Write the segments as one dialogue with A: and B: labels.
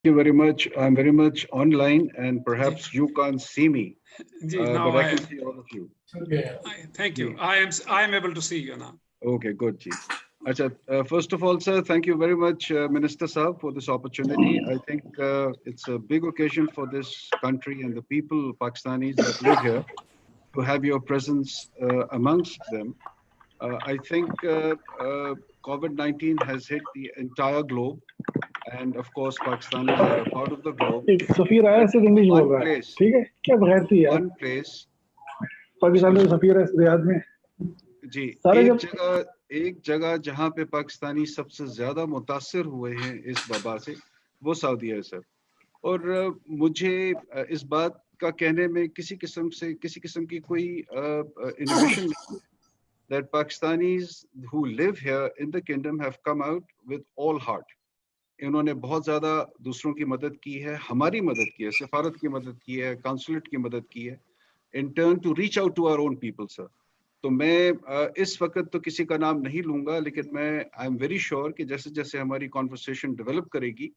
A: you very much. I'm very much online, and perhaps you can't see me,
B: now
A: but I can see all of you.
B: Thank you. I am able to see you now.
A: Okay, good, Ji. Acha, first of all, sir, thank you very much, Minister Saab, for this opportunity. I think it's a big occasion for this country and the people, Pakistanis that live here, to have your presence amongst them. I think COVID-19 has hit the entire globe, and of course, Pakistanis are a part of the globe.
C: सफीर आया से English बोल रहा है, ठीक है क्या बगैर थी यार?
A: One place.
C: पाकिस्तान में सफीर है रियाद में.
A: जी,
C: सारे
A: एक जगह जहाँ पे पाकिस्तानी सबसे ज्यादा मुतासिर हुए हैं इस वबा से, वो सऊदी है सर. और मुझे इस बात का कहने में किसी किस्म की कोई इनोवेशन नहीं, that Pakistanis who live here in the kingdom have come out with all heart. इन्होंने बहुत ज्यादा दूसरों की मदद की है, हमारी मदद की है, सफारत की मदद की है, काउंसुलेट की मदद की है, in turn to reach out to our own people, sir. तो मैं इस वक्त तो किसी का नाम नहीं लूंगा, लेकिन मैं आई एम वेरी श्योर कि जैसे जैसे हमारी कॉन्वर्सेशन डेवलप करेगी,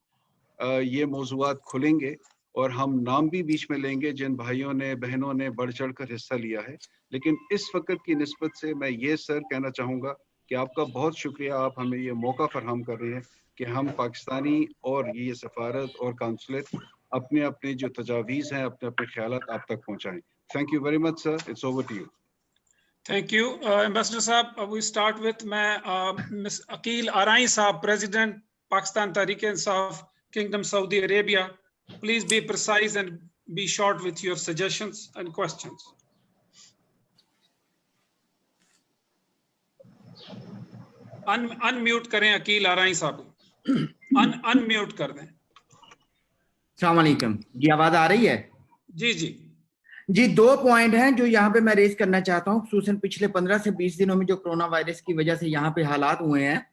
A: ये मौजूआत खुलेंगे और हम नाम भी बीच में लेंगे जिन भाइयों ने बहनों ने बढ़ चढ़ कर हिस्सा लिया है. लेकिन इस वक्त की निस्बत से मैं ये सर कहना चाहूँगा कि आपका बहुत शुक्रिया, आप हमें ये मौका फराहम कर रहे हैं कि हम पाकिस्तानी और ये सफारत और काउंसलेट अपने अपने जो तजावीज़ हैं, अपने अपने ख्यालात आप तक पहुँचाएं. Thank you very much sir. It's over to you.
B: Thank you, Ambassador Saab. We start with Ms. Aqeel Arai Saab, President, Pakistan Tehreek-e-Insaf, Kingdom Saudi Arabia. Please be precise and be short with your suggestions and questions. Unmute करें Aqeel Arai Saab. Unmute कर दें.
D: अस्सलाम वालेकुम. जी आवाज आ रही है?
B: जी,
D: 2 point हैं जो यहाँ पे मैं रेज करना चाहता हूँ. खुसूसन पिछले 15 से 20 दिनों में जो कोरोना वायरस की वजह से यहाँ पे हालात हुए हैं,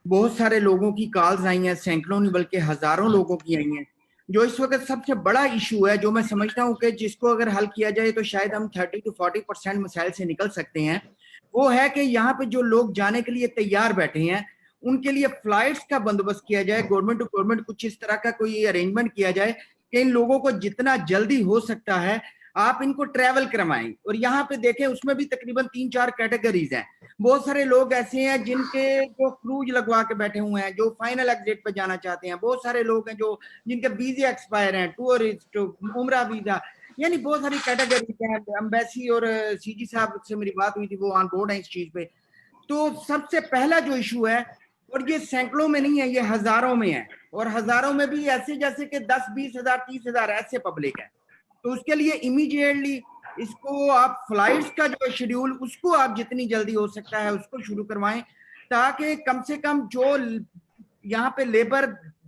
D: बहुत सारे लोगों की कॉल्स आई हैं, सैकड़ों नहीं बल्कि हजारों लोगों की आई हैं. जो इस वक्त सबसे बड़ा इशू है, जो मैं समझता हूँ कि जिसको अगर हल किया जाए तो शायद हम 30 to 40% मसाइल से निकल सकते हैं, वो है कि यहाँ पे जो लोग जाने के लिए तैयार बैठे हैं, उनके लिए फ्लाइट्स का बंदोबस्त किया जाए. गवर्नमेंट टू गवर्नमेंट कुछ इस तरह का कोई अरेंजमेंट किया जाए कि इन लोगों को जितना जल्दी हो सकता है आप इनको ट्रैवल करवाएं. और यहाँ पे देखें, उसमें भी तकरीबन 3-4 कैटेगरीज हैं. बहुत सारे लोग ऐसे हैं जिनके जो क्रूज लगवा के बैठे हुए हैं, जो फाइनल एग्जिट पे जाना चाहते हैं. बहुत सारे लोग हैं जो जिनके वीजे एक्सपायर हैं, टूरिस्ट, उम्रा वीजा, यानी बहुत सारी कैटेगरीज हैं. एम्बेसी और सीजी साहब से मेरी बात हुई थी, वो ऑन बोर्ड है इस चीज पे. तो सबसे पहला जो इशू है, और ये सैकड़ों में नहीं है, ये हजारों में है, और हजारों में भी ऐसे जैसे कि 10-20 हजार 30 हजार ऐसे पब्लिक है. तो उसके लिए इमीडिएटली इसको आप फ्लाइट्स का जो शेड्यूल, उसको आप जितनी जल्दी हो सकता है उसको शुरू करवाएं, ताकि कम से कम जो यहाँ पे लेबर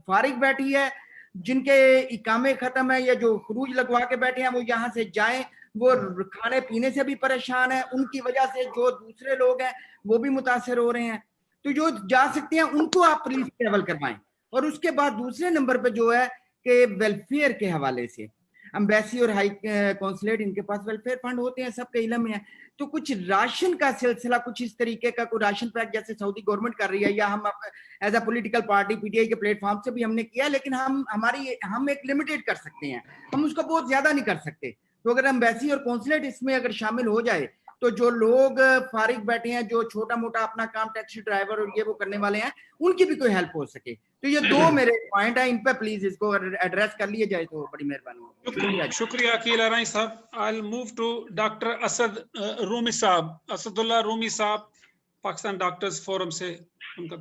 D: फारिग बैठी है, जिनके इकामे खत्म है या जो खरूज लगवा के बैठे हैं, वो यहाँ से जाएं. वो खाने पीने से भी परेशान है, उनकी वजह से जो दूसरे लोग हैं वो भी मुतासर हो रहे हैं. तो जो जा सकते हैं उनको आप प्लीज ट्रेवल करवाएं. और उसके बाद दूसरे नंबर पे जो है कि वेलफेयर के हवाले से एम्बेसी और हाई कॉन्सुलेट, इनके पास वेलफेयर फंड होते हैं, सबके इल्म में है. तो कुछ राशन का सिलसिला, कुछ इस तरीके का कोई राशन पैक जैसे सऊदी गवर्नमेंट कर रही है, या हम as a political party PTI के प्लेटफॉर्म से भी हमने किया, लेकिन हम एक लिमिटेड कर सकते हैं, हम उसको बहुत ज्यादा नहीं कर सकते. तो अगर एम्बेसी और कॉन्सुलेट इसमें अगर शामिल हो जाए, तो जो लोग फारिग बैठे हैं, जो छोटा मोटा अपना काम टैक्सी ड्राइवर और ये वो करने वाले हैं, उनकी भी कोई हेल्प हो सके. तो ये 2 मेरे पॉइंट है, इन पे प्लीज इसको एड्रेस कर लिया जाए तो बड़ी मेहरबानी.
B: शुक्रिया Aqeel Arai sahab. I will move to doctor Asad Rumi sahab, Asadullah Rumi साहब, पाकिस्तान डॉक्टर्स फोरम से.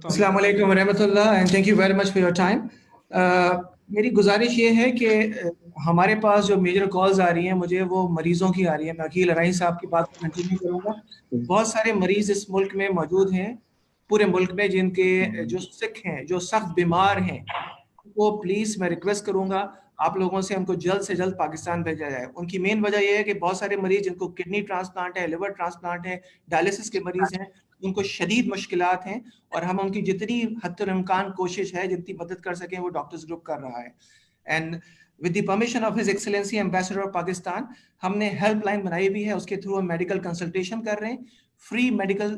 E: अस्सलाम वालेकुम व रहमतुल्लाह and thank you very much for your time. मेरी गुजारिश ये है कि हमारे पास जो मेजर कॉल्स आ रही हैं, मुझे वो मरीज़ों की आ रही है. मैं अकील अराई साहब की बात कंटिन्यू करूँगा. बहुत सारे मरीज़ इस मुल्क में मौजूद हैं, पूरे मुल्क में, जिनके जो सिक हैं, जो सख्त बीमार हैं, वो प्लीज़ मैं रिक्वेस्ट करूँगा आप लोगों से उनको जल्द से जल्द पाकिस्तान भेजा जाए. उनकी मेन वजह यह है कि बहुत सारे मरीज़ जिनको किडनी ट्रांसप्लांट है, लिवर ट्रांसप्लांट है, डायलिसिस के मरीज़ हैं, उनको शदीद मुश्किलात हैं, और हम उनकी जितनी हद तक इम्कान कोशिश है, जितनी मदद कर सकें, वो डॉक्टर्स ग्रुप कर रहा है. And with the permission of his excellency ambassador of Pakistan, हमने हेल्पलाइन बनाई हुई है, उसके थ्रू हम मेडिकल कंसल्टेशन कर रहे हैं. फ्री मेडिकल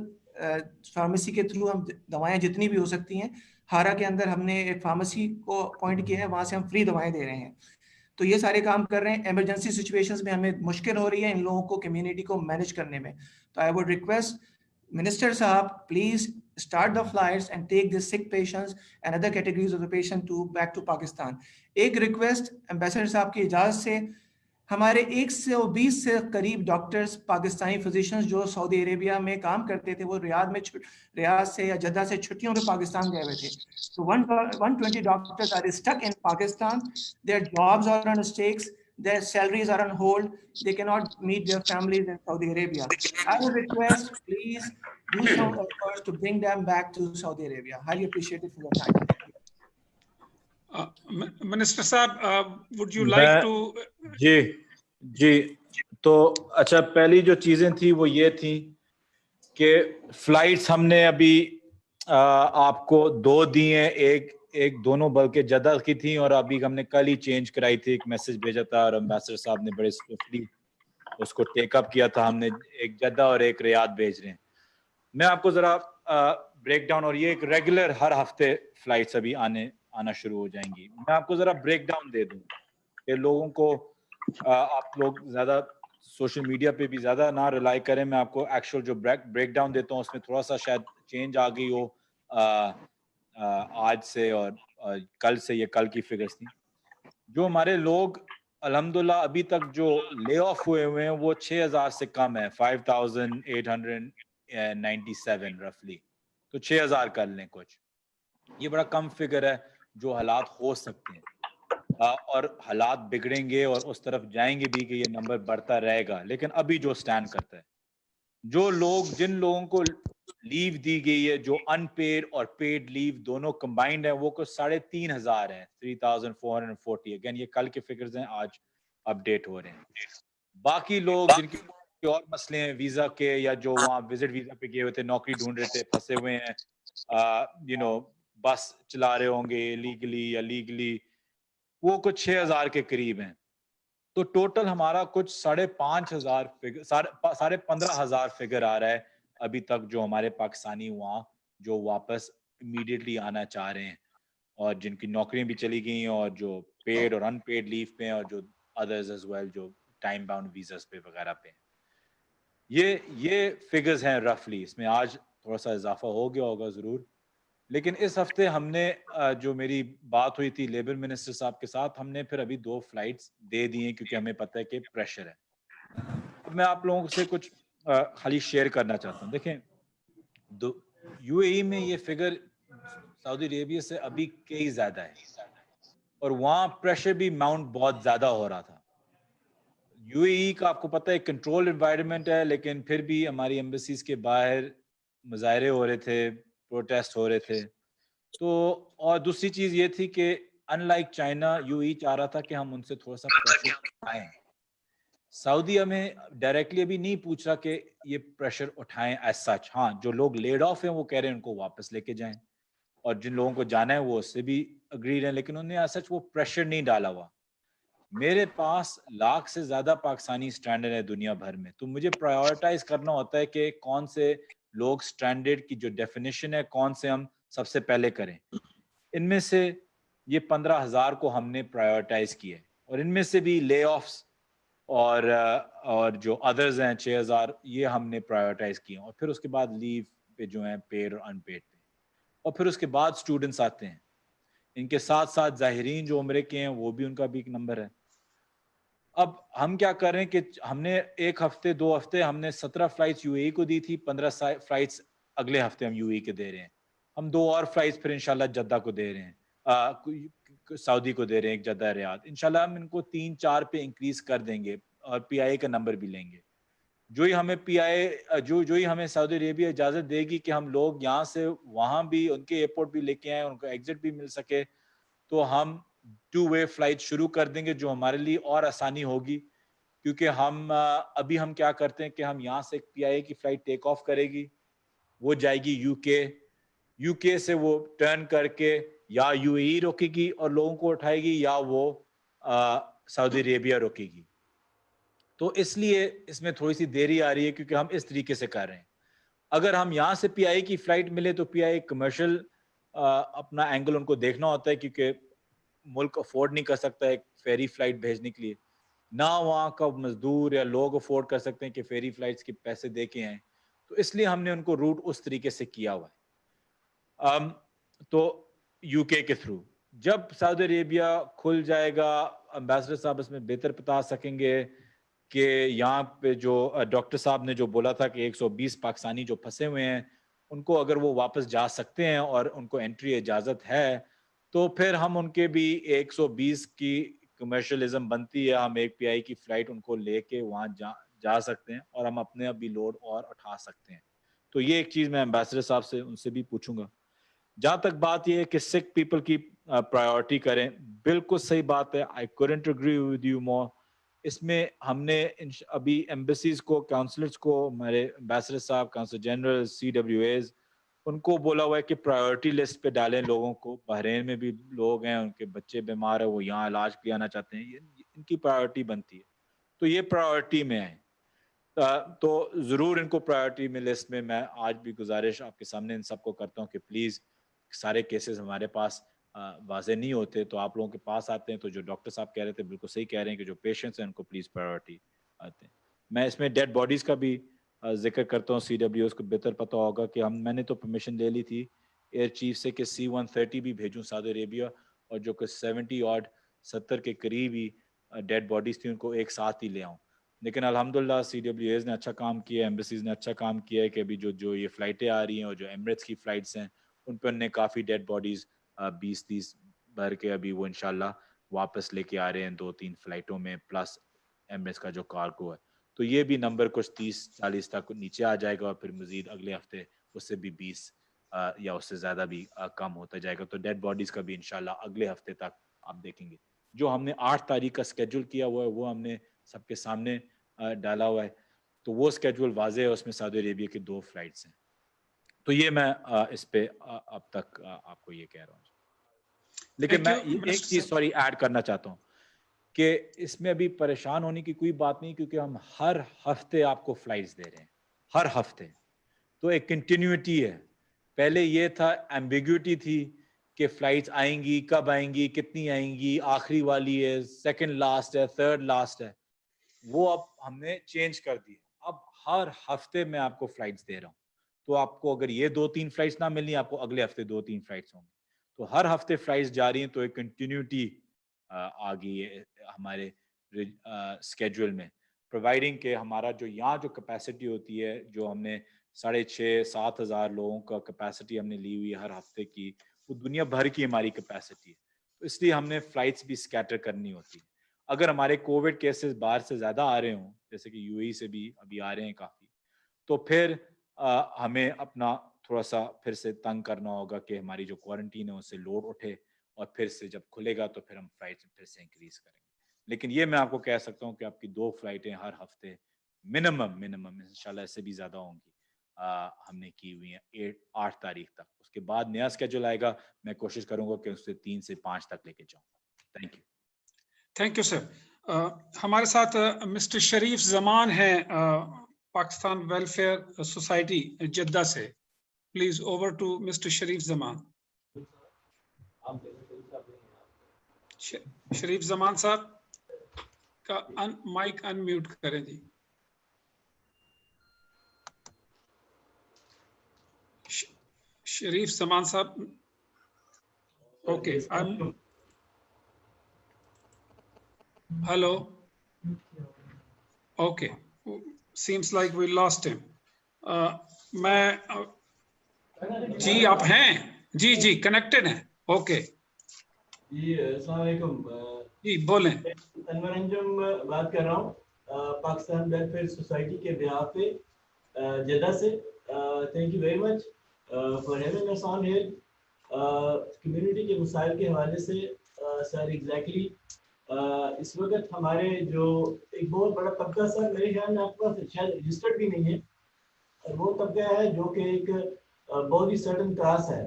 E: फार्मेसी के थ्रू हम दवाएं जितनी भी हो सकती हैं ہارا کے اندر ہم نے ایک فارمیسی کو اپوائنٹ کیا ہے, وہاں سے ہم فری دوائیں دے رہے ہیں. تو یہ سارے کام کر رہے ہیں. ایمرجنسی سچویشنز میں ہمیں مشکل ہو رہی ہے ان لوگوں کو کمیونٹی کو مینیج کرنے میں. تو آئی ووڈ ریکویسٹ منسٹر صاحب, please start the flights and take the sick patients and other categories of the patient to back to Pakistan. ایک ریکویسٹ ایمبیسڈر صاحب کی اجازت سے, ہمارے 120 سے قریب ڈاکٹرز پاکستانی فزیشنز جو سعودی عربیہ میں کام کرتے تھے, وہ ریاض سے یا جدہ سے چھٹیوں پہ پاکستان گئے ہوئے تھے. So 120 doctors are stuck in Pakistan. Their jobs are on stakes. Their salaries are on hold. They cannot meet their families in Saudi Arabia. I would request, please do some efforts to bring them back to Saudi Arabia. Highly appreciated for your time.
B: Minister Saab, would you like to?
F: جی تو اچھا, پہلی جو چیزیں تھیں وہ یہ تھیں کہ فلائٹس ہم نے ابھی آپ کو 2 دی ہیں, ایک دونوں بلکہ جدہ کی تھیں, اور ابھی ہم نے کل ہی چینج کرائی تھی, ایک میسج بھیجا تھا اور امبیسڈر صاحب نے بڑے سوئفٹلی اس کو ٹیک اپ کیا تھا. ہم نے ایک جدہ اور ایک ریاض بھیج رہے ہیں. میں آپ کو ذرا بریک ڈاؤن, اور یہ ایک ریگولر ہر ہفتے فلائٹس ابھی آنا شروع ہو جائیں گی. میں آپ کو ذرا بریک ڈاؤن دے دوں کہ لوگوں کو, آپ لوگ زیادہ سوشل میڈیا پہ بھی زیادہ نہ ریلائی کریں. میں آپ کو ایکچوئل جو بریک ڈاؤن دیتا ہوں اس میں تھوڑا سا شاید چینج آ گئی ہو آج سے اور کل سے. یہ کل کی فگرس تھیں. جو ہمارے لوگ الحمدللہ ابھی تک جو لے آف ہوئے ہیں وہ 6000 سے کم ہے, 5897 رفلی. تو 6000 کر لیں کچھ. یہ بڑا کم فگر ہے. جو حالات ہو سکتے ہیں اور حالات بگڑیں گے اور اس طرف جائیں گے بھی کہ یہ نمبر بڑھتا رہے گا, لیکن ابھی جو سٹینڈ کرتا ہے, جن لوگوں کو لیو دی گئی ہے, جو ان پیڈ اور پیڈ لیو دونوں کمبائنڈ ہیں, وہ کچھ 3500 ہیں, 3440. اگین یہ کل کے فگرز ہیں, آج اپڈیٹ ہو رہے ہیں. باقی لوگ جن کے اور مسئلے ہیں ویزا کے, یا جو وہاں وزٹ ویزا پہ گئے ہوئے تھے, نوکری ڈھونڈ رہے تھے, پھنسے ہوئے ہیں, بس چلا رہے ہوں گے لیگلی یا لیگلی, وہ کچھ 6000 کے قریب ہیں. تو ٹوٹل ہمارا کچھ 15,500 فگر آ رہا ہے ابھی تک, جو ہمارے پاکستانی وہاں جو واپس امیڈیٹلی آنا چاہ رہے ہیں, اور جن کی نوکریاں بھی چلی گئی ہیں, اور جو پیڈ اور ان پیڈ لیو پہ ہیں, اور جو ادرز ایز ویل جو ٹائم باؤنڈ ویزاز پہ وغیرہ پہ. یہ فگرز ہیں رفلی. اس میں آج تھوڑا سا اضافہ ہو گیا ہوگا ضرور, لیکن اس ہفتے ہم نے جو میری بات ہوئی تھی لیبر منسٹر صاحب کے ساتھ, ہم نے پھر ابھی 2 فلائٹس دے دی ہیں کیونکہ ہمیں پتہ ہے کہ پریشر ہے. اب میں آپ لوگوں سے کچھ خالی شیئر کرنا چاہتا ہوں. دیکھیں, یو اے ای میں یہ فگر سعودی عربیہ سے ابھی کئی زیادہ ہے, اور وہاں پریشر بھی ماؤنٹ بہت زیادہ ہو رہا تھا. یو اے ای کا آپ کو پتہ ہے کنٹرول انوائرمنٹ ہے, لیکن پھر بھی ہماری ایمبیسیز کے باہر مظاہرے ہو رہے تھے, پروٹیسٹ ہو رہے تھے. تو اور دوسری چیز یہ تھی کہ ان لائک چائنا, یو اے ای چاہ رہا تھا کہ ہم ان سے تھوڑا سا پریشر اٹھائیں. سعودی ہمیں ڈائریکٹلی ابھی نہیں پوچھ رہا کہ یہ پریشر اٹھائیں ایز سچ. ہاں, جو لوگ لیڈ آف ہیں وہ کہہ رہے ہیں ان کو واپس لے کے جائیں, اور جن لوگوں کو جانا ہے وہ اس سے بھی اگریڈ ہیں, لیکن انہوں نے ایز سچ وہ پریشر نہیں ڈالا ہوا. میرے پاس 1,00,000 سے زیادہ پاکستانی اسٹینڈرڈ ہے دنیا بھر میں, تو مجھے پرائیورٹائز کرنا ہوتا ہے کہ کون سے لوگ اسٹینڈرڈ کی جو ڈیفینیشن ہے کون سے ہم سب سے پہلے کریں. ان میں سے یہ 15,000 کو ہم نے پرائیورٹائز کیا ہے, اور ان میں سے بھی لے آفس اور جو ادرز ہیں 6,000 یہ ہم نے پرائیورٹائز کیے, اور پھر اس کے بعد لیو پہ جو ہیں پیڈ اور ان پیڈ پہ, اور پھر اس کے بعد اسٹوڈنٹس آتے ہیں. ان کے ساتھ ساتھ ظاہرین جو عمرے کے ہیں وہ بھی ان کا بھی ایک نمبر ہے. اب ہم کیا کر رہے ہیں کہ ہم نے 1 ہفتے 2 ہفتے ہم نے 17 فلائٹس یو اے ای کو دی تھی, 15 فلائٹس اگلے ہفتے ہم یو اے ای کے دے رہے ہیں. ہم 2 اور فلائٹس پھر انشاءاللہ جدہ کو دے رہے ہیں, سعودی کو دے رہے ہیں, ایک جدہ ریاض. انشاءاللہ ہم ان کو 3-4 پہ انکریز کر دیں گے, اور پی آئی کا نمبر بھی لیں گے. جو ہی ہمیں پی آئی جو ہی ہمیں سعودی عربیہ اجازت دے گی کہ ہم لوگ یہاں سے وہاں بھی ان کے ایئرپورٹ بھی لے کے آئیں, ان کو ایگزٹ بھی مل سکے, تو ہم 2 وے فلائٹ شروع کر دیں گے, جو ہمارے لیے اور آسانی ہوگی. کیونکہ ابھی ہم کیا کرتے ہیں کہ ہم یہاں سے پی آئی کی فلائٹ ٹیک آف کرے گی, وہ جائے گی یو کے سے وہ ٹرن کر کے یا یو اے ای روکے گی اور لوگوں کو اٹھائے گی, یا وہ سعودی عربیہ روکے گی. تو اس لیے اس میں تھوڑی سی دیری آ رہی ہے, کیونکہ ہم اس طریقے سے کر رہے ہیں. اگر ہم یہاں سے پی آئی کی فلائٹ ملے تو پی آئی کمرشل अपना एंगल उनको देखना होता है, क्योंकि मुल्क अफोर्ड नहीं कर सकता एक फेरी फ्लाइट भेजने के लिए, ना वहाँ का मजदूर या लोग अफोर्ड कर सकते हैं कि फेरी फ्लाइट्स के पैसे दे के आए, तो इसलिए हमने उनको रूट उस तरीके से किया हुआ है। तो यूके के थ्रू जब सऊदी अरेबिया खुल जाएगा, एम्बेसडर साहब इसमें बेहतर बता सकेंगे कि यहाँ पे जो डॉक्टर साहब ने जो बोला था कि 120 पाकिस्तानी जो फंसे हुए हैं उनको अगर वो वापस जा सकते हैं और उनको एंट्री इजाज़त है, तो फिर हम उनके भी 120 की कमर्शलिज्म बनती है, हम एक पीआई की फ्लाइट उनको लेके वहाँ जा सकते हैं और हम अपने अभी लोड और उठा सकते हैं। तो ये एक चीज़ मैं एम्बेसडर साहब से उनसे भी पूछूंगा। जहाँ तक बात ये है कि सिक पीपल की प्रायोरिटी करें, बिल्कुल सही बात है, I couldn't agree with you more. इसमें हमने अभी एम्बेसीज को, काउंसलर्स को, हमारे एम्बेसडर साहब, काउंसल जनरल, CWAs, उनको बोला हुआ है कि प्रायोरिटी लिस्ट पे डालें लोगों को। बहरीन में भी लोग हैं, उनके बच्चे बीमार है, वो यहाँ इलाज के लिए आना चाहते हैं, ये इनकी प्रायोरिटी बनती है, तो ये प्रायोरिटी में है। तो ज़रूर इनको प्रायोरिटी में लिस्ट में, मैं आज भी गुजारिश आपके सामने इन सबको करता हूँ कि प्लीज़, सारे केसेस हमारे पास वाजे नहीं होते, तो आप लोगों के पास आते हैं, तो जो डॉक्टर साहब कह रहे थे बिल्कुल सही कह रहे हैं कि जो पेशेंट्स हैं उनको प्लीज़ प्रायोरिटी आते हैं। मैं इसमें डेड बॉडीज़ का भी जिक्र करता हूँ। CWOs को बेहतर पता होगा कि मैंने तो परमिशन ले ली थी एयर चीफ से कि C-130 भी भेजूँ सऊदी अरेबिया, और जो कि 70 के करीब ही डेड बॉडीज़ थी उनको एक साथ ही ले आऊँ, लेकिन अल्हम्दुलिल्लाह CWAs ने अच्छा काम किया, एम्बेसीज ने अच्छा काम किया है कि अभी जो ये फ़्लाइटें आ रही हैं और जो एमिरेट्स की फ़्लाइट्स हैं उन पर उन्होंने काफ़ी डेड बॉडीज़ 20-30 भर के अभी वो इंशाल्लाह वापस लेके आ रहे हैं 2-3 फ़्लाइटों में, प्लस एमिरेट्स का जो कार्गो है, तो ये भी नंबर कुछ 30-40 तक नीचे आ जाएगा, और फिर मज़ीद अगले हफ्ते उससे भी 20 या उससे ज़्यादा भी कम होता जाएगा। तो डेड बॉडीज़ का भी इंशाल्लाह अगले हफ्ते तक आप देखेंगे। जो हमने 8 तारीख का स्केड्यूल किया हुआ है वो हमने सबके सामने डाला हुआ है, तो वो स्केड्यूल वाज़े है, उसमें सऊदी अरेबिया की 2 फ्लाइट्स हैं। तो ये मैं इस पे अब तक आपको ये कह रहा हूँ। लेकिन मैं एक चीज़ सॉरी ऐड करना चाहता हूँ कि इसमें अभी परेशान होने की कोई बात नहीं, क्योंकि हम हर हफ्ते आपको फ्लाइट्स दे रहे हैं, हर हफ्ते, तो एक कंटिन्यूटी है। पहले ये था, एम्बिग्यूटी थी कि फ्लाइट्स आएंगी, कब आएंगी, कितनी आएंगी, आखिरी वाली है, सेकंड लास्ट है, थर्ड लास्ट है, वो अब हमने चेंज कर दी। अब हर हफ्ते मैं आपको फ्लाइट्स दे रहा हूँ, तो आपको अगर ये 2-3 फ्लाइट्स ना मिलनी, आपको अगले हफ्ते 2-3 फ्लाइट्स होंगी, तो हर हफ्ते फ्लाइट्स जा रही हैं, तो एक कंटिन्यूटी आ गई है हमारे स्केड्यूल में, प्रोवाइडिंग के हमारा जो यहाँ जो कैपेसिटी होती है, जो हमने 6,500-7 हज़ार लोगों का कैपेसिटी हमने ली हुई है हर हफ्ते की, वो दुनिया भर की हमारी कैपेसिटी है, तो इसलिए हमने फ्लाइट्स भी स्कैटर करनी होती है। अगर हमारे कोविड केसेस बाहर से ज़्यादा आ रहे हों, जैसे कि UAE से भी अभी आ रहे हैं काफ़ी, तो फिर हमें अपना थोड़ा सा फिर से तंग करना होगा कि हमारी जो क्वारंटीन है उससे लोड उठे, और फिर से जब खुलेगा तो फिर हम फ्लाइट्स फिर से इंक्रीज करेंगे। लेकिन ये मैं आपको कह सकता हूँ कि आपकी 2 फ्लाइटें हर हफ्ते मिनिमम इंशाल्लाह इससे भी ज़्यादा होंगी हमने की हुई हैं 8 तारीख तक। उसके बाद नया स्केड्यूल आएगा, मैं कोशिश करूँगा कि उससे 3 से 5 तक लेके जाऊँ। Thank you.
B: Thank you sir. हमारे साथ मिस्टर शरीफ जमान है, पाकिस्तान वेलफेयर सोसाइटी जद्दा से। प्लीज ओवर टू मिस्टर शरीफ जमान। शरीफ जमान साहब का माइक अनम्यूट करें जी। शरीफ जमान साहब, okay, hello, okay, seems like we lost him. मैं जी आप हैं जी कनेक्टेड हैं, ओके
G: जी अस्सलाम वालेकुम
B: जी बोलें।
G: अनवर अंजुम बात कर रहा हूँ पाकिस्तान वेलफेयर सोसाइटी के बिहाफ पे जद्दा से। Thank you very much for having us on here. Community के मसाइल के हवाले से सर एग्जैक्टली इस वक्त हमारे जो एक बहुत बड़ा तबका सर मेरे ख्याल में आपके पास शायद रजिस्टर्ड भी नहीं है, और वो तबका है जो कि एक बहुत ही सर्टन क्लास है,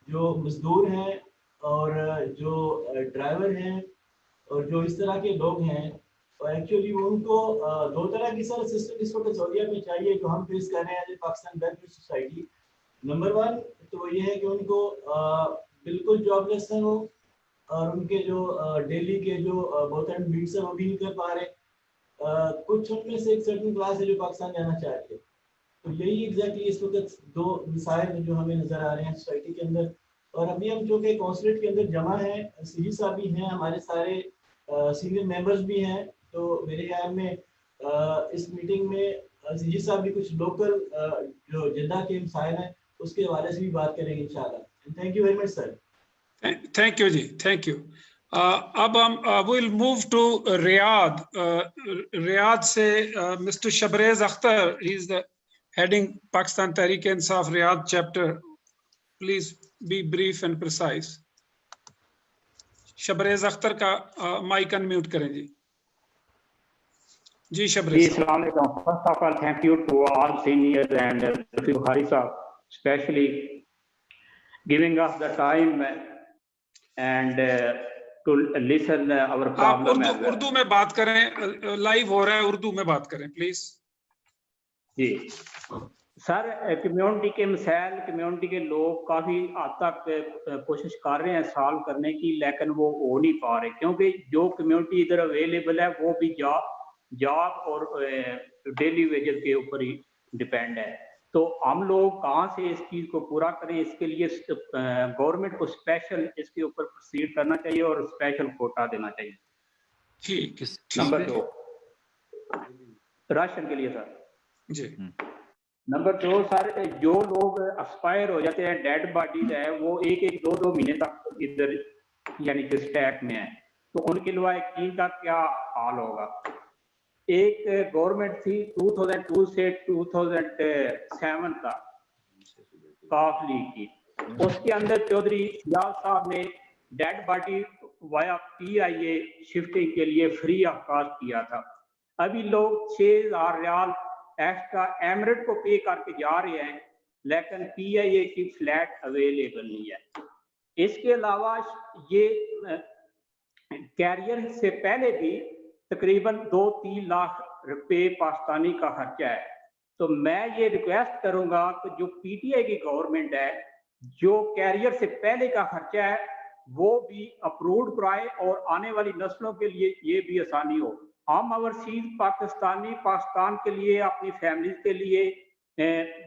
G: जो मजदूर हैं और जो ड्राइवर हैं और जो इस तरह के लोग हैं। और एक्चुअली उनको 2 तरह की सर सिस्टम इस वक्त सऊदीया में चाहिए जो हम फेस कर रहे हैं पाकिस्तान वेलफेयर सोसाइटी। नंबर 1 तो ये है कि उनको बिल्कुल जॉब लेस हो और उनके जो डेली के जो बहुत एंड बीट्स है वो भी नहीं कर पा रहे। कुछ उनमें से एक सर्टेन क्लास है जो पाकिस्तान जाना चाहती है। तो यही एग्जैक्टली इस वक्त दो मिसाइल जो हमें नजर आ रहे हैं सोसाइटी के अंदर। और अभी हम जो कि कॉन्सुलेट के अंदर जमा हैं, सीजी साहब भी हैं, हमारे सारे सीनियर मेंबर्स भी हैं। तो मेरे ख्याल में इस मीटिंग में सीजी साहब भी कुछ लोकल जो जिद्दा के मिसाइल हैं उसके हवाले से भी बात करेंगे इंशाल्लाह। Thank you very much sir.
B: Thank you जी, थैंक यू। अब हम will move to Riyadh. Riyadh से mister Shabrez Akhtar, he is the heading Pakistan Tehreek Insaf Riyadh chapter. Please be brief and precise. Shabrez Akhtar का माइक अनम्यूट करें जी। जी शबरेज।
H: अस्सलाम वालेकुम। First of all thank you to all senior and Bukhari sahab especially giving us the time and to listen our problem।
B: आप उर्दू में बात करें, लाइव हो रहा है, उर्दू में बात करें प्लीज।
H: जी सर, कम्युनिटी के मसाइल, कम्युनिटी के लोग काफ़ी हद तक कोशिश कर रहे हैं सॉल्व करने की, लेकिन वो हो नहीं पा रहे क्योंकि जो कम्युनिटी इधर अवेलेबल है वो भी जॉब और डेली वेजेस के ऊपर ही डिपेंड है। तो हम लोग कहाँ से इस चीज़ को पूरा करें? इसके लिए गवर्नमेंट को स्पेशल इसके ऊपर प्रोसीड करना चाहिए और स्पेशल कोटा देना चाहिए।
B: ठीक।
H: नंबर 2 राशन के लिए सर
B: जी।
H: नंबर 2 सर, जो लोग एक्सपायर हो जाते हैं, डेड बॉडीज है, वो 1-2 महीने तक इधर यानी कि स्टैक में है, तो उनके लवाहिकीन का क्या हाल होगा? एक गवर्नमेंट थी 2002 से 2007 तक काफ लीग की, उसके अंदर चौधरी सियाल साहब ने dead body via PIA shifting के लिए फ्री ऑफ कॉस्ट किया था। अभी लोग 6000 रियाल एक्स्ट्रा एमरेट को पे करके जा रहे हैं, लेकिन PIA की फ्लैट अवेलेबल नहीं है। इसके अलावा ये कैरियर से पहले भी तकरीबन 2-3 लाख रुपए पाकिस्तानी का खर्चा है। तो मैं ये रिक्वेस्ट करूंगा कि जो PTI की गवर्नमेंट है, जो कैरियर से पहले का खर्चा है वो भी अप्रूव कराए और आने वाली नस्लों के लिए ये भी आसानी हो। हम ओवरसीज पाकिस्तानी पाकिस्तान के लिए, अपनी फैमिलीज के लिए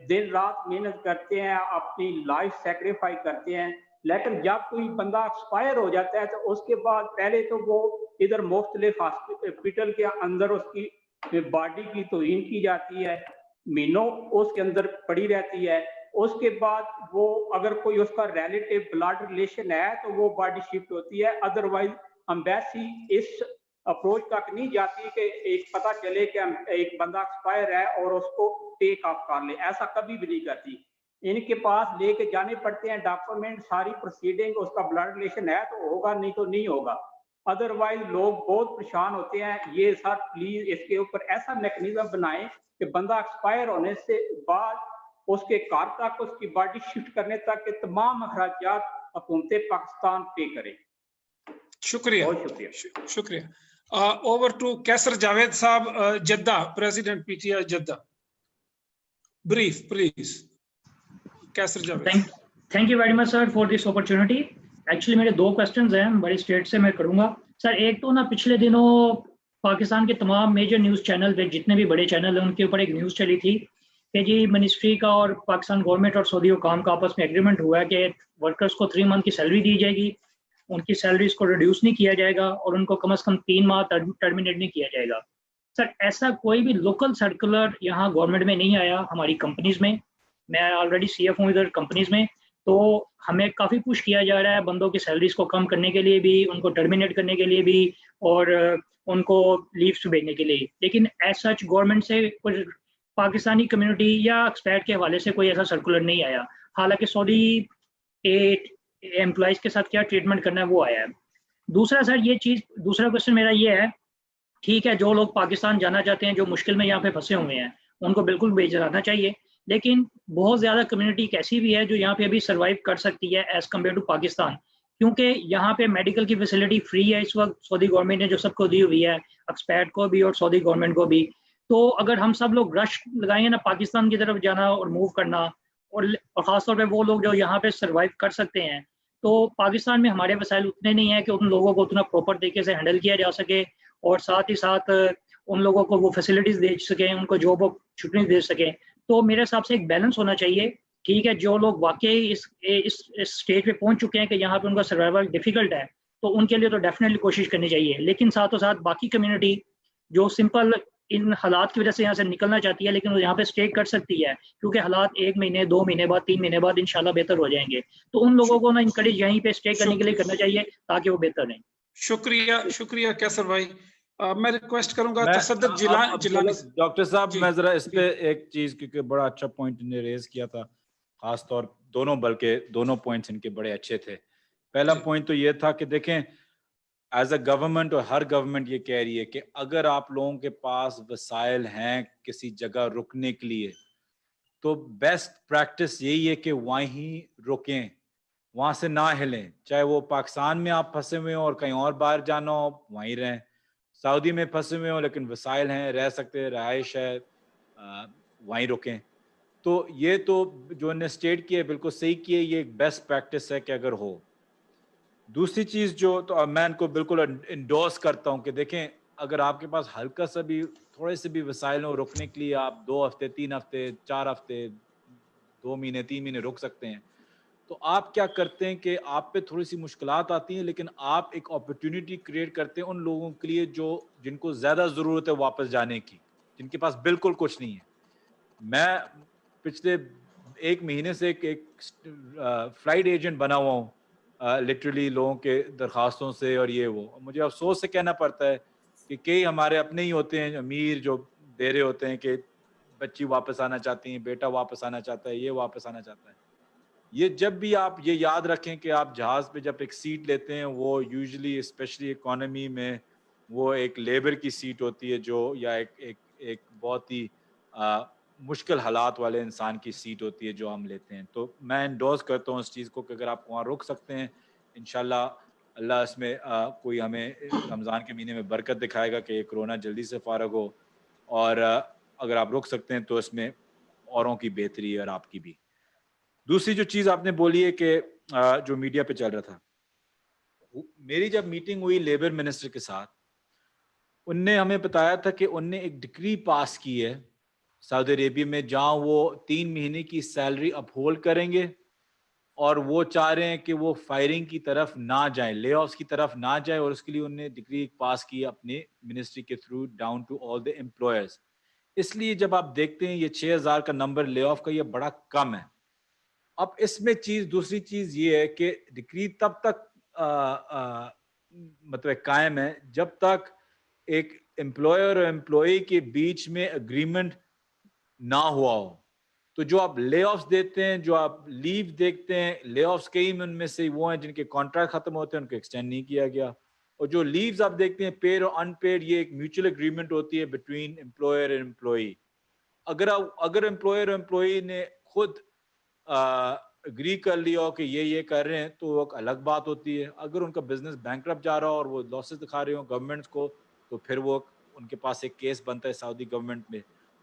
H: दिन रात मेहनत करते हैं, अपनी लाइफ सेक्रीफाइस करते हैं, लेकिन जब कोई बंदा एक्सपायर हो जाता है तो उसके बाद पहले तो वो इधर मुख्तलिफ हॉस्पिटल के अंदर उसकी बॉडी की तौहीन की जाती है, महीनों उसके अंदर पड़ी रहती है। उसके बाद वो अगर कोई उसका रिलेटिव ब्लड रिलेशन है तो वो बॉडी शिफ्ट होती है, अदरवाइज एम्बेसी इस अप्रोच तक नहीं जाती कि एक पता चले कि एक बंदा एक्सपायर है और उसको टेक ऑफ कर ले, ऐसा कभी भी नहीं करती। इनके पास लेके जाने पड़ते हैं डॉक्यूमेंट, सारी प्रोसीडिंग, उसका ब्लड रिलेशन है तो होगा, नहीं तो नहीं होगा, अदरवाइज लोग बहुत परेशान होते हैं। ये सर प्लीज इसके ऊपर ऐसा मैकेनिज्म बनाएं कि बंदा एक्सपायर होने से बाद उसके घर तक, उसकी बॉडी शिफ्ट करने तक के तमाम अखराजात हुकूमत पाकिस्तान पे करे।
B: शुक्रिया,
H: बहुत शुक्रिया।
B: शुक्रिया। Over to Qaiser Javed sahab, Jeddah, president PTI Jeddah. Brief please Qaiser Javed.
I: Thank you very much sir for this opportunity. Actually मेरे 2 क्वेश्चंस हैं, बड़े स्टेट से मैं करूंगा सर। एक तो ना पिछले दिनों पाकिस्तान के तमाम मेजर न्यूज़ चैनल पे, जितने भी बड़े चैनल हैं, उनके ऊपर एक न्यूज़ चली थी कि जी मिनिस्ट्री का और पाकिस्तान गवर्नमेंट और सऊदी हुकाम का आपस में एग्रीमेंट हुआ है कि वर्कर्स को 3 मंथ की सैलरी दी जाएगी, उनकी सैलरीज को रिड्यूस नहीं किया जाएगा और उनको कम से कम 3 माह टर्मिनेट नहीं किया जाएगा। सर ऐसा कोई भी लोकल सर्कुलर यहाँ गवर्नमेंट में नहीं आया, हमारी कंपनीज में। मैं ऑलरेडी CF हूँ इधर कंपनीज में, तो हमें काफ़ी पुश किया जा रहा है बंदों की सैलरीज को कम करने के लिए भी, उनको टर्मिनेट करने के लिए भी और उनको लीव्स भेजने के लिए। लेकिन एज सच गवर्नमेंट से कुछ पाकिस्तानी कम्युनिटी या एक्सपैट के हवाले से कोई ऐसा सर्कुलर नहीं आया। हालांकि सऊदी एम्प्लॉयज़ के साथ क्या ट्रीटमेंट करना है वो आया है। दूसरा सर ये चीज़, दूसरा क्वेश्चन मेरा ये है, ठीक है जो लोग पाकिस्तान जाना चाहते हैं, जो मुश्किल में यहाँ पे फंसे हुए हैं, उनको बिल्कुल भेज जाना चाहिए, लेकिन बहुत ज़्यादा कम्युनिटी कैसी भी है जो यहाँ पे अभी सर्वाइव कर सकती है एज़ कम्पेयर टू पाकिस्तान, क्योंकि यहाँ पे मेडिकल की फैसिलिटी फ्री है इस वक्त, सऊदी गवर्नमेंट ने जो सबको दी हुई है, एक्सपैट को भी और सऊदी गवर्नमेंट को भी। तो अगर हम सब लोग रश लगाएंगे ना पाकिस्तान की तरफ जाना और मूव करना, اور خاص طور پہ وہ لوگ جو یہاں پہ سروائیو کر سکتے ہیں. تو پاکستان میں ہمارے وسائل اتنے نہیں ہیں کہ ان لوگوں کو اتنا پراپر طریقے سے ہینڈل کیا جا سکے, اور ساتھ ہی ساتھ ان لوگوں کو وہ فیسلٹیز دے سکیں, ان کو جاب اپرچونیٹیز دے سکیں. تو میرے حساب سے ایک بیلنس ہونا چاہیے. ٹھیک ہے, جو لوگ واقعی اس اسٹیج پہ پہنچ چکے ہیں کہ یہاں پہ ان کا سروائیول ڈیفیکلٹ ہے, تو ان کے لیے تو ڈیفینیٹلی کوشش کرنی چاہیے. لیکن ساتھ و ساتھ باقی کمیونٹی جو سمپل ان حالات کی وجہ سے یہاں سے نکلنا چاہتی ہے لیکن وہ یہاں پہ اسٹے کر سکتی ہے, کیونکہ حالات 1 مہینے 2 مہینے بعد 3 مہینے بعد انشاءاللہ بہتر ہو جائیں گے. تو ان لوگوں کو نا انکریج یہیں پہ اسٹے کرنے کے لیے کرنا چاہیے تاکہ وہ بہتر رہیں.
B: شکریہ کیسر بھائی. میں ریکویسٹ کروں گا تصدق جیلانی.
F: ڈاکٹر صاحب میں ذرا اس پہ ایک چیز, کیونکہ بڑا اچھا پوائنٹ نے ریز کیا تھا, خاص طور دونوں پوائنٹس ان کے بڑے اچھے تھے. پہلا پوائنٹ تو یہ تھا کہ دیکھیں ایز اے گورنمنٹ, اور ہر گورنمنٹ یہ کہہ رہی ہے کہ اگر آپ لوگوں کے پاس وسائل ہیں کسی جگہ رکنے کے لیے تو بیسٹ پریکٹس یہی ہے کہ وہیں رکیں, وہاں سے نہ ہلیں. چاہے وہ پاکستان میں آپ پھنسے ہوئے ہوں اور کہیں اور باہر جانا ہو وہیں رہیں, سعودی میں پھنسے ہوئے ہوں لیکن وسائل ہیں, رہ سکتے, رہائش ہے, وہیں رکیں. تو یہ تو جو انہیں اسٹیٹ کی ہے بالکل صحیح کی ہے, یہ ایک بیسٹ پریکٹس ہے کہ اگر ہو. دوسری چیز جو تو میں ان کو بالکل انڈورس کرتا ہوں کہ دیکھیں اگر آپ کے پاس ہلکا سا بھی تھوڑے سے بھی وسائل ہوں رکنے کے لیے, آپ 2 ہفتے 3 ہفتے 4 ہفتے 2 مہینے 3 مہینے رک سکتے ہیں. تو آپ کیا کرتے ہیں کہ آپ پہ تھوڑی سی مشکلات آتی ہیں لیکن آپ ایک اپرچونیٹی کریٹ کرتے ہیں ان لوگوں کے لیے جن کو زیادہ ضرورت ہے واپس جانے کی, جن کے پاس بالکل کچھ نہیں ہے. میں پچھلے 1 مہینے سے ایک فلائٹ ایجنٹ بنا ہوا ہوں, لٹرلی لوگوں کے درخواستوں سے, اور یہ وہ مجھے افسوس سے کہنا پڑتا ہے کہ کئی ہمارے اپنے ہی ہوتے ہیں امیر جو دے رہے ہوتے ہیں کہ بچی واپس آنا چاہتی ہیں, بیٹا واپس آنا چاہتا ہے, یہ واپس آنا چاہتا ہے. یہ جب بھی آپ یہ یاد رکھیں کہ آپ جہاز پہ جب ایک سیٹ لیتے ہیں وہ یوزلی اسپیشلی اکانومی میں وہ ایک لیبر کی سیٹ ہوتی ہے جو یا ایک بہت ہی مشکل حالات والے انسان کی سیٹ ہوتی ہے جو ہم لیتے ہیں. تو میں انڈورس کرتا ہوں اس چیز کو کہ اگر آپ وہاں رک سکتے ہیں انشاءاللہ اللہ اس میں کوئی ہمیں رمضان کے مہینے میں برکت دکھائے گا کہ یہ کرونا جلدی سے فارغ ہو, اور اگر آپ رک سکتے ہیں تو اس میں اوروں کی بہتری ہے اور آپ کی بھی. دوسری جو چیز آپ نے بولی ہے کہ جو میڈیا پہ چل رہا تھا, میری جب میٹنگ ہوئی لیبر منسٹر کے ساتھ, ان نے ہمیں بتایا تھا کہ ان نے ایک ڈگری پاس کی ہے سعودی عربیہ میں جہاں وہ 3 مہینے کی سیلری اپہولڈ کریں گے, اور وہ چاہ رہے ہیں کہ وہ فائرنگ کی طرف نہ جائیں, لے آفس کی طرف نہ جائیں, اور اس کے لیے انہوں نے ڈگری پاس کی اپنے منسٹری کے through down to all the employers. اس لیے جب آپ دیکھتے ہیں یہ 6000 کا نمبر لے آف کا یہ بڑا کم ہے. اب اس میں دوسری چیز یہ ہے کہ ڈگری تب تک مطلب قائم ہے جب تک ایک امپلائر اور امپلائی کے بیچ میں اگریمنٹ نہ ہوا ہو. تو جو آپ لے آفس دیتے ہیں, جو آپ لیو دیکھتے ہیں, لے آفس کئی ان میں سے وہ ہیں جن کے کانٹریکٹ ختم ہوتے ہیں ان کو ایکسٹینڈ نہیں کیا گیا, اور جو لیوز آپ دیکھتے ہیں پیڈ اور ان پیڈ یہ ایک میوچل اگریمنٹ ہوتی ہے بٹوین امپلائر اور امپلائی. اگر امپلائر اور امپلائی نے خود اگری کر لیا ہو کہ یہ کر رہے ہیں تو ایک الگ بات ہوتی ہے. اگر ان کا بزنس بینکرپٹ جا رہا ہو اور وہ لاسز دکھا رہے ہوں گورنمنٹس کو تو پھر وہ ان کے پاس ایک کیس بنتا ہے سعودی گورنمنٹ میں.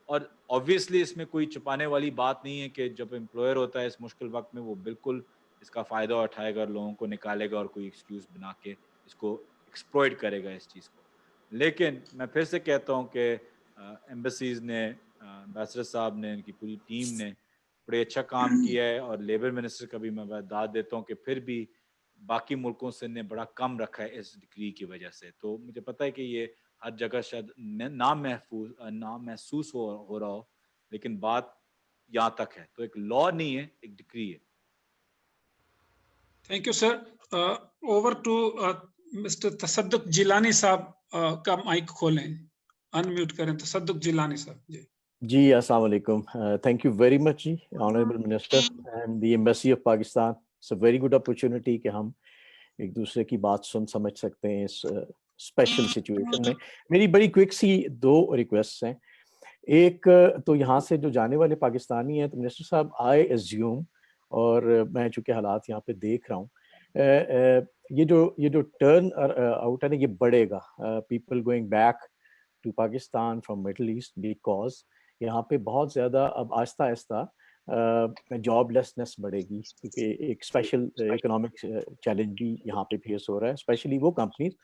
F: اور obviously اس میں کوئی چھپانے والی بات نہیں ہے کہ جب امپلائر ہوتا ہے اس مشکل وقت میں وہ بالکل اس کا فائدہ اٹھائے گا, لوگوں کو نکالے گا اور کوئی ایکسکیوز بنا کے اس کو ایکسپلوئٹ کرے گا اس چیز کو. لیکن میں پھر سے کہتا ہوں کہ ایمبیسیز نے, امبیسڈر صاحب نے, ان کی پوری ٹیم نے بڑے اچھا کام کیا ہے, اور لیبر منسٹر کا بھی میں داد دیتا ہوں کہ پھر بھی باقی ملکوں سے نے بڑا کم رکھا ہے اس ڈگری کی وجہ سے. تو مجھے پتہ ہے کہ یہ ہر جگہ شاید نامحسوس ہو رہا ہو, لیکن بات یہاں تک ہے. تو ایک لا نہیں ہے, ایک ڈگری ہے.
B: Thank you sir. Over to mister Tasadduq Jilani صاحب کا مائک کھولیں, انمیوٹ کریں. تصدق جیلانی صاحب.
J: جی السلام علیکم. تھینک یو ویری مچ جی honourable minister and the embassy of Pakistan. It's a very good opportunity کہ ہم ایک دوسرے کی بات سمجھ سکتے ہیں اس اسپیشل سچویشن میں. میری بڑی کوئک سی 2 ریکویسٹ ہیں. ایک تو یہاں سے جو جانے والے پاکستانی ہیں تو منسٹر صاحب آئی ایزیوم, اور میں چونکہ حالات یہاں پہ دیکھ رہا ہوں, یہ جو ٹرن آؤٹ ہے نا یہ بڑھے گا. People going back to Pakistan from middle east because یہاں پہ بہت زیادہ اب آہستہ آہستہ जॉबलेसनेस बढ़ेगी, क्योंकि एक स्पेशल इकोनॉमिक चैलेंज भी यहाँ पे फेस हो रहा है, स्पेशली वो कंपनीज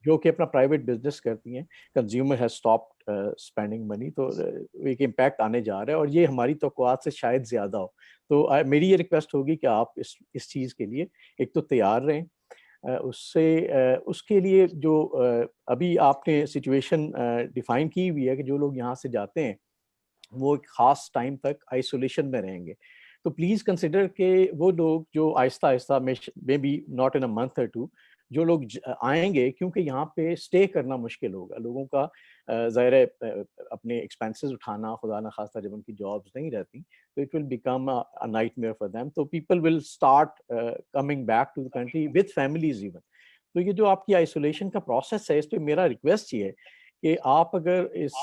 J: जो कि अपना प्राइवेट बिजनेस करती हैं, consumer has stopped spending money, तो एक इम्पैक्ट आने जा रहा है और ये हमारी तवक्कुआत से शायद ज़्यादा हो। तो मेरी ये रिक्वेस्ट होगी कि आप इस चीज़ के लिए एक तो तैयार रहें, उसके लिए जो अभी आपने सिचुएशन डिफाइन की हुई है कि जो लोग यहाँ से जाते हैं वो एक ख़ास टाइम तक आइसोलेशन में रहेंगे, तो प्लीज़ कंसिडर कि वो लोग जो Aahista Aahista may be not in a month और टू जो लोग आएंगे, क्योंकि यहाँ पे स्टे करना मुश्किल होगा लोगों का, ज़ाहिर है अपने एक्सपेंसेस उठाना, खुदा न खास्ता जब उनकी जॉब्स नहीं रहती, तो it will become a nightmare for them, तो people will start coming back to the country with families even. तो ये जो आपकी आइसोलेशन का प्रोसेस है, इस पर मेरा रिक्वेस्ट ये है कि आप अगर इस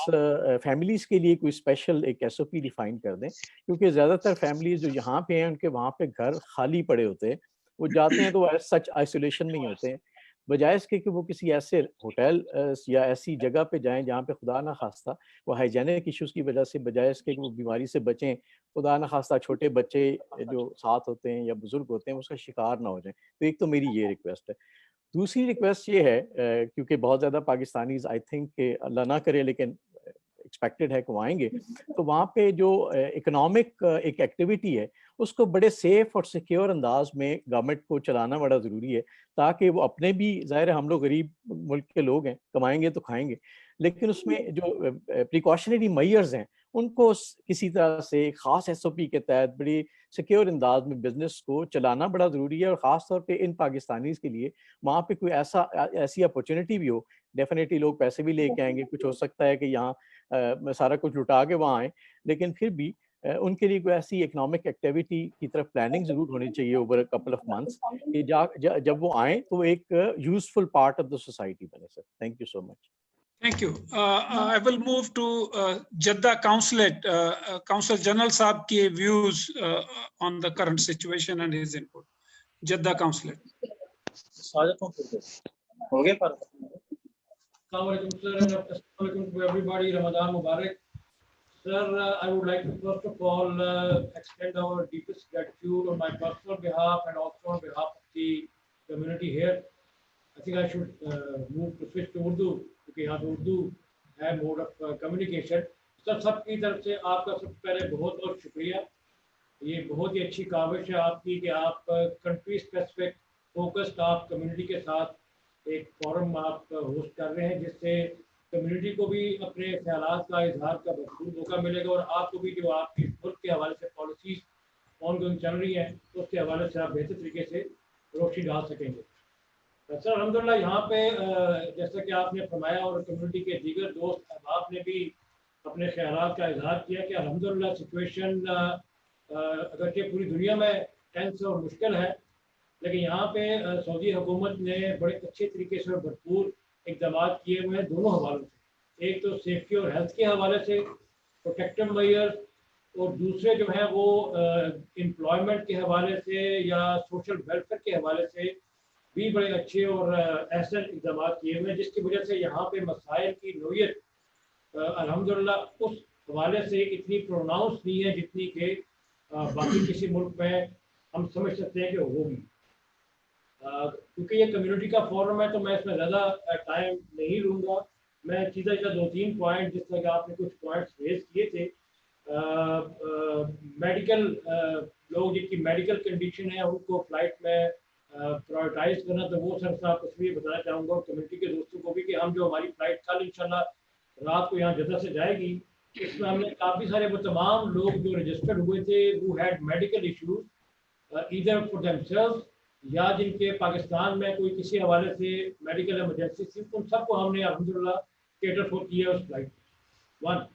J: फैमिलीज़ के लिए कोई स्पेशल एक SOP डिफाइन कर दें, क्योंकि ज़्यादातर फैमिलीज़ जो यहाँ पे हैं उनके वहाँ पे घर खाली पड़े होते हैं, वो जाते हैं तो सच आइसोलेशन में ही होते हैं, बजाय इसके कि वो किसी ऐसे होटल या ऐसी जगह पे जाएं जहाँ पे खुदा ना खास्ता वो हाइजेनिक इश्यूज़ की वजह से, बजाय इसके कि वो बीमारी से बचें, खुदा ना खास्ता छोटे बच्चे जो साथ होते हैं या बुज़ुर्ग होते हैं उसका शिकार ना हो जाएं। तो एक तो मेरी ये रिक्वेस्ट है। दूसरी रिक्वेस्ट ये है, क्योंकि बहुत ज़्यादा पाकिस्तानीज़ आई थिंक अल्लाह ना करे लेकिन एक्सपेक्टेड है कि वो आएंगे, तो वहाँ पे जो इकोनॉमिक एक एक्टिविटी है उसको बड़े सेफ और सिक्योर अंदाज में गवर्नमेंट को चलाना बड़ा ज़रूरी है, ताकि वो अपने भी, ज़ाहिर है हम लोग गरीब मुल्क के लोग हैं, कमाएंगे तो खाएंगे, लेकिन उसमें जो प्रिकॉशनरी मेजर्स हैं उनको किसी तरह से ख़ास SOP के तहत बड़ी सिक्योर अंदाज में बिजनेस को चलाना बड़ा ज़रूरी है। और ख़ास तौर पे इन पाकिस्तानीज़ के लिए वहाँ पे कोई ऐसी अपॉर्चुनिटी भी हो, डेफिनेटली लोग पैसे भी लेके आएंगे, कुछ हो सकता है कि यहाँ सारा कुछ लुटा के वहाँ आए, लेकिन फिर भी उनके लिए कोई ऐसी इकोनॉमिक एक्टिविटी की तरफ प्लानिंग ज़रूर होनी चाहिए over a couple of months कि जब वो आए तो एक useful part of the society बने। Sir thank you so much.
B: Thank you. I will move to Jeddah Consulate. Consul General Saab ki views on the current situation and his input. Jeddah Consulate.
K: Assalamualaikum sir, and assalamualaikum to everybody. Ramadan Mubarak. Sir, I would like to first of all extend our deepest gratitude on my personal behalf and also on behalf of the community here. I think I should move to switch to Urdu. क्योंकि यहाँ पे उर्दू है mode of communication. सबकी तरफ से आपका सबसे पहले बहुत बहुत शुक्रिया। ये बहुत ही अच्छी काविश है आपकी कि आप कंट्री स्पेसिफिक फोकस्ड आप कम्युनिटी के साथ एक फोरम आप होस्ट कर रहे हैं, जिससे कम्युनिटी को भी अपने ख्यालात का इजहार का भरपूर मौका मिलेगा और आपको भी जो आपकी मुल्क के हवाले से पॉलिसीज ऑनगोइंग चल रही हैं उसके हवाले से आप बेहतर तरीके से रोशनी डाल सकेंगे। सर अल्हम्दुलिल्लाह यहाँ पे जैसा कि आपने फरमाया और कम्युनिटी के दीगर दोस्त अहबाब ने भी अपने ख्यालात का इजहार किया कि अल्हम्दुलिल्लाह सिचुएशन अगरचे पूरी दुनिया में टेंस और मुश्किल है, लेकिन यहाँ पे सऊदी हुकूमत ने बड़े अच्छे तरीके से और भरपूर इक़दाम किए हुए हैं दोनों हवालों से। एक तो सेफ्टी और हेल्थ के हवाले से प्रोटेक्टिव मेजर्स, और दूसरे जो हैं वो एम्प्लॉयमेंट के हवाले से या सोशल वेलफेयर के हवाले से भी बड़े अच्छे और ऐसे इक़दाम किए हुए हैं, जिसकी वजह से यहाँ पे मसाइल की नोयत अल्हम्दुलिल्लाह उस हवाले से इतनी प्रोनाउंस नहीं है जितनी कि बाकी किसी मुल्क में हम समझ सकते हैं कि होगी। क्योंकि ये कम्युनिटी का फोरम है तो मैं इसमें ज़्यादा टाइम नहीं लूँगा। मैं सीधा दो तीन पॉइंट, जिस तरह कि आपने कुछ पॉइंट्स रेज किए थे, मेडिकल लोग जिनकी मेडिकल कंडीशन है उनको फ्लाइट में प्रायोरिटाइज करना, तो वो सर साहब कुछ भी बताना चाहूँगा और कम्युनिटी के दोस्तों को भी कि हम जो हमारी फ्लाइट कल इंशाल्लाह रात को यहाँ जद्दा से जाएगी, इसमें हमने काफ़ी सारे वो तमाम लोग जो रजिस्टर्ड हुए थे वो had medical issues either for themselves या जिनके पाकिस्तान में कोई किसी हवाले से मेडिकल इमरजेंसी थी, उन सबको हमने अल्हम्दुलिल्लाह केटर फॉर किया उस फ्लाइट। वन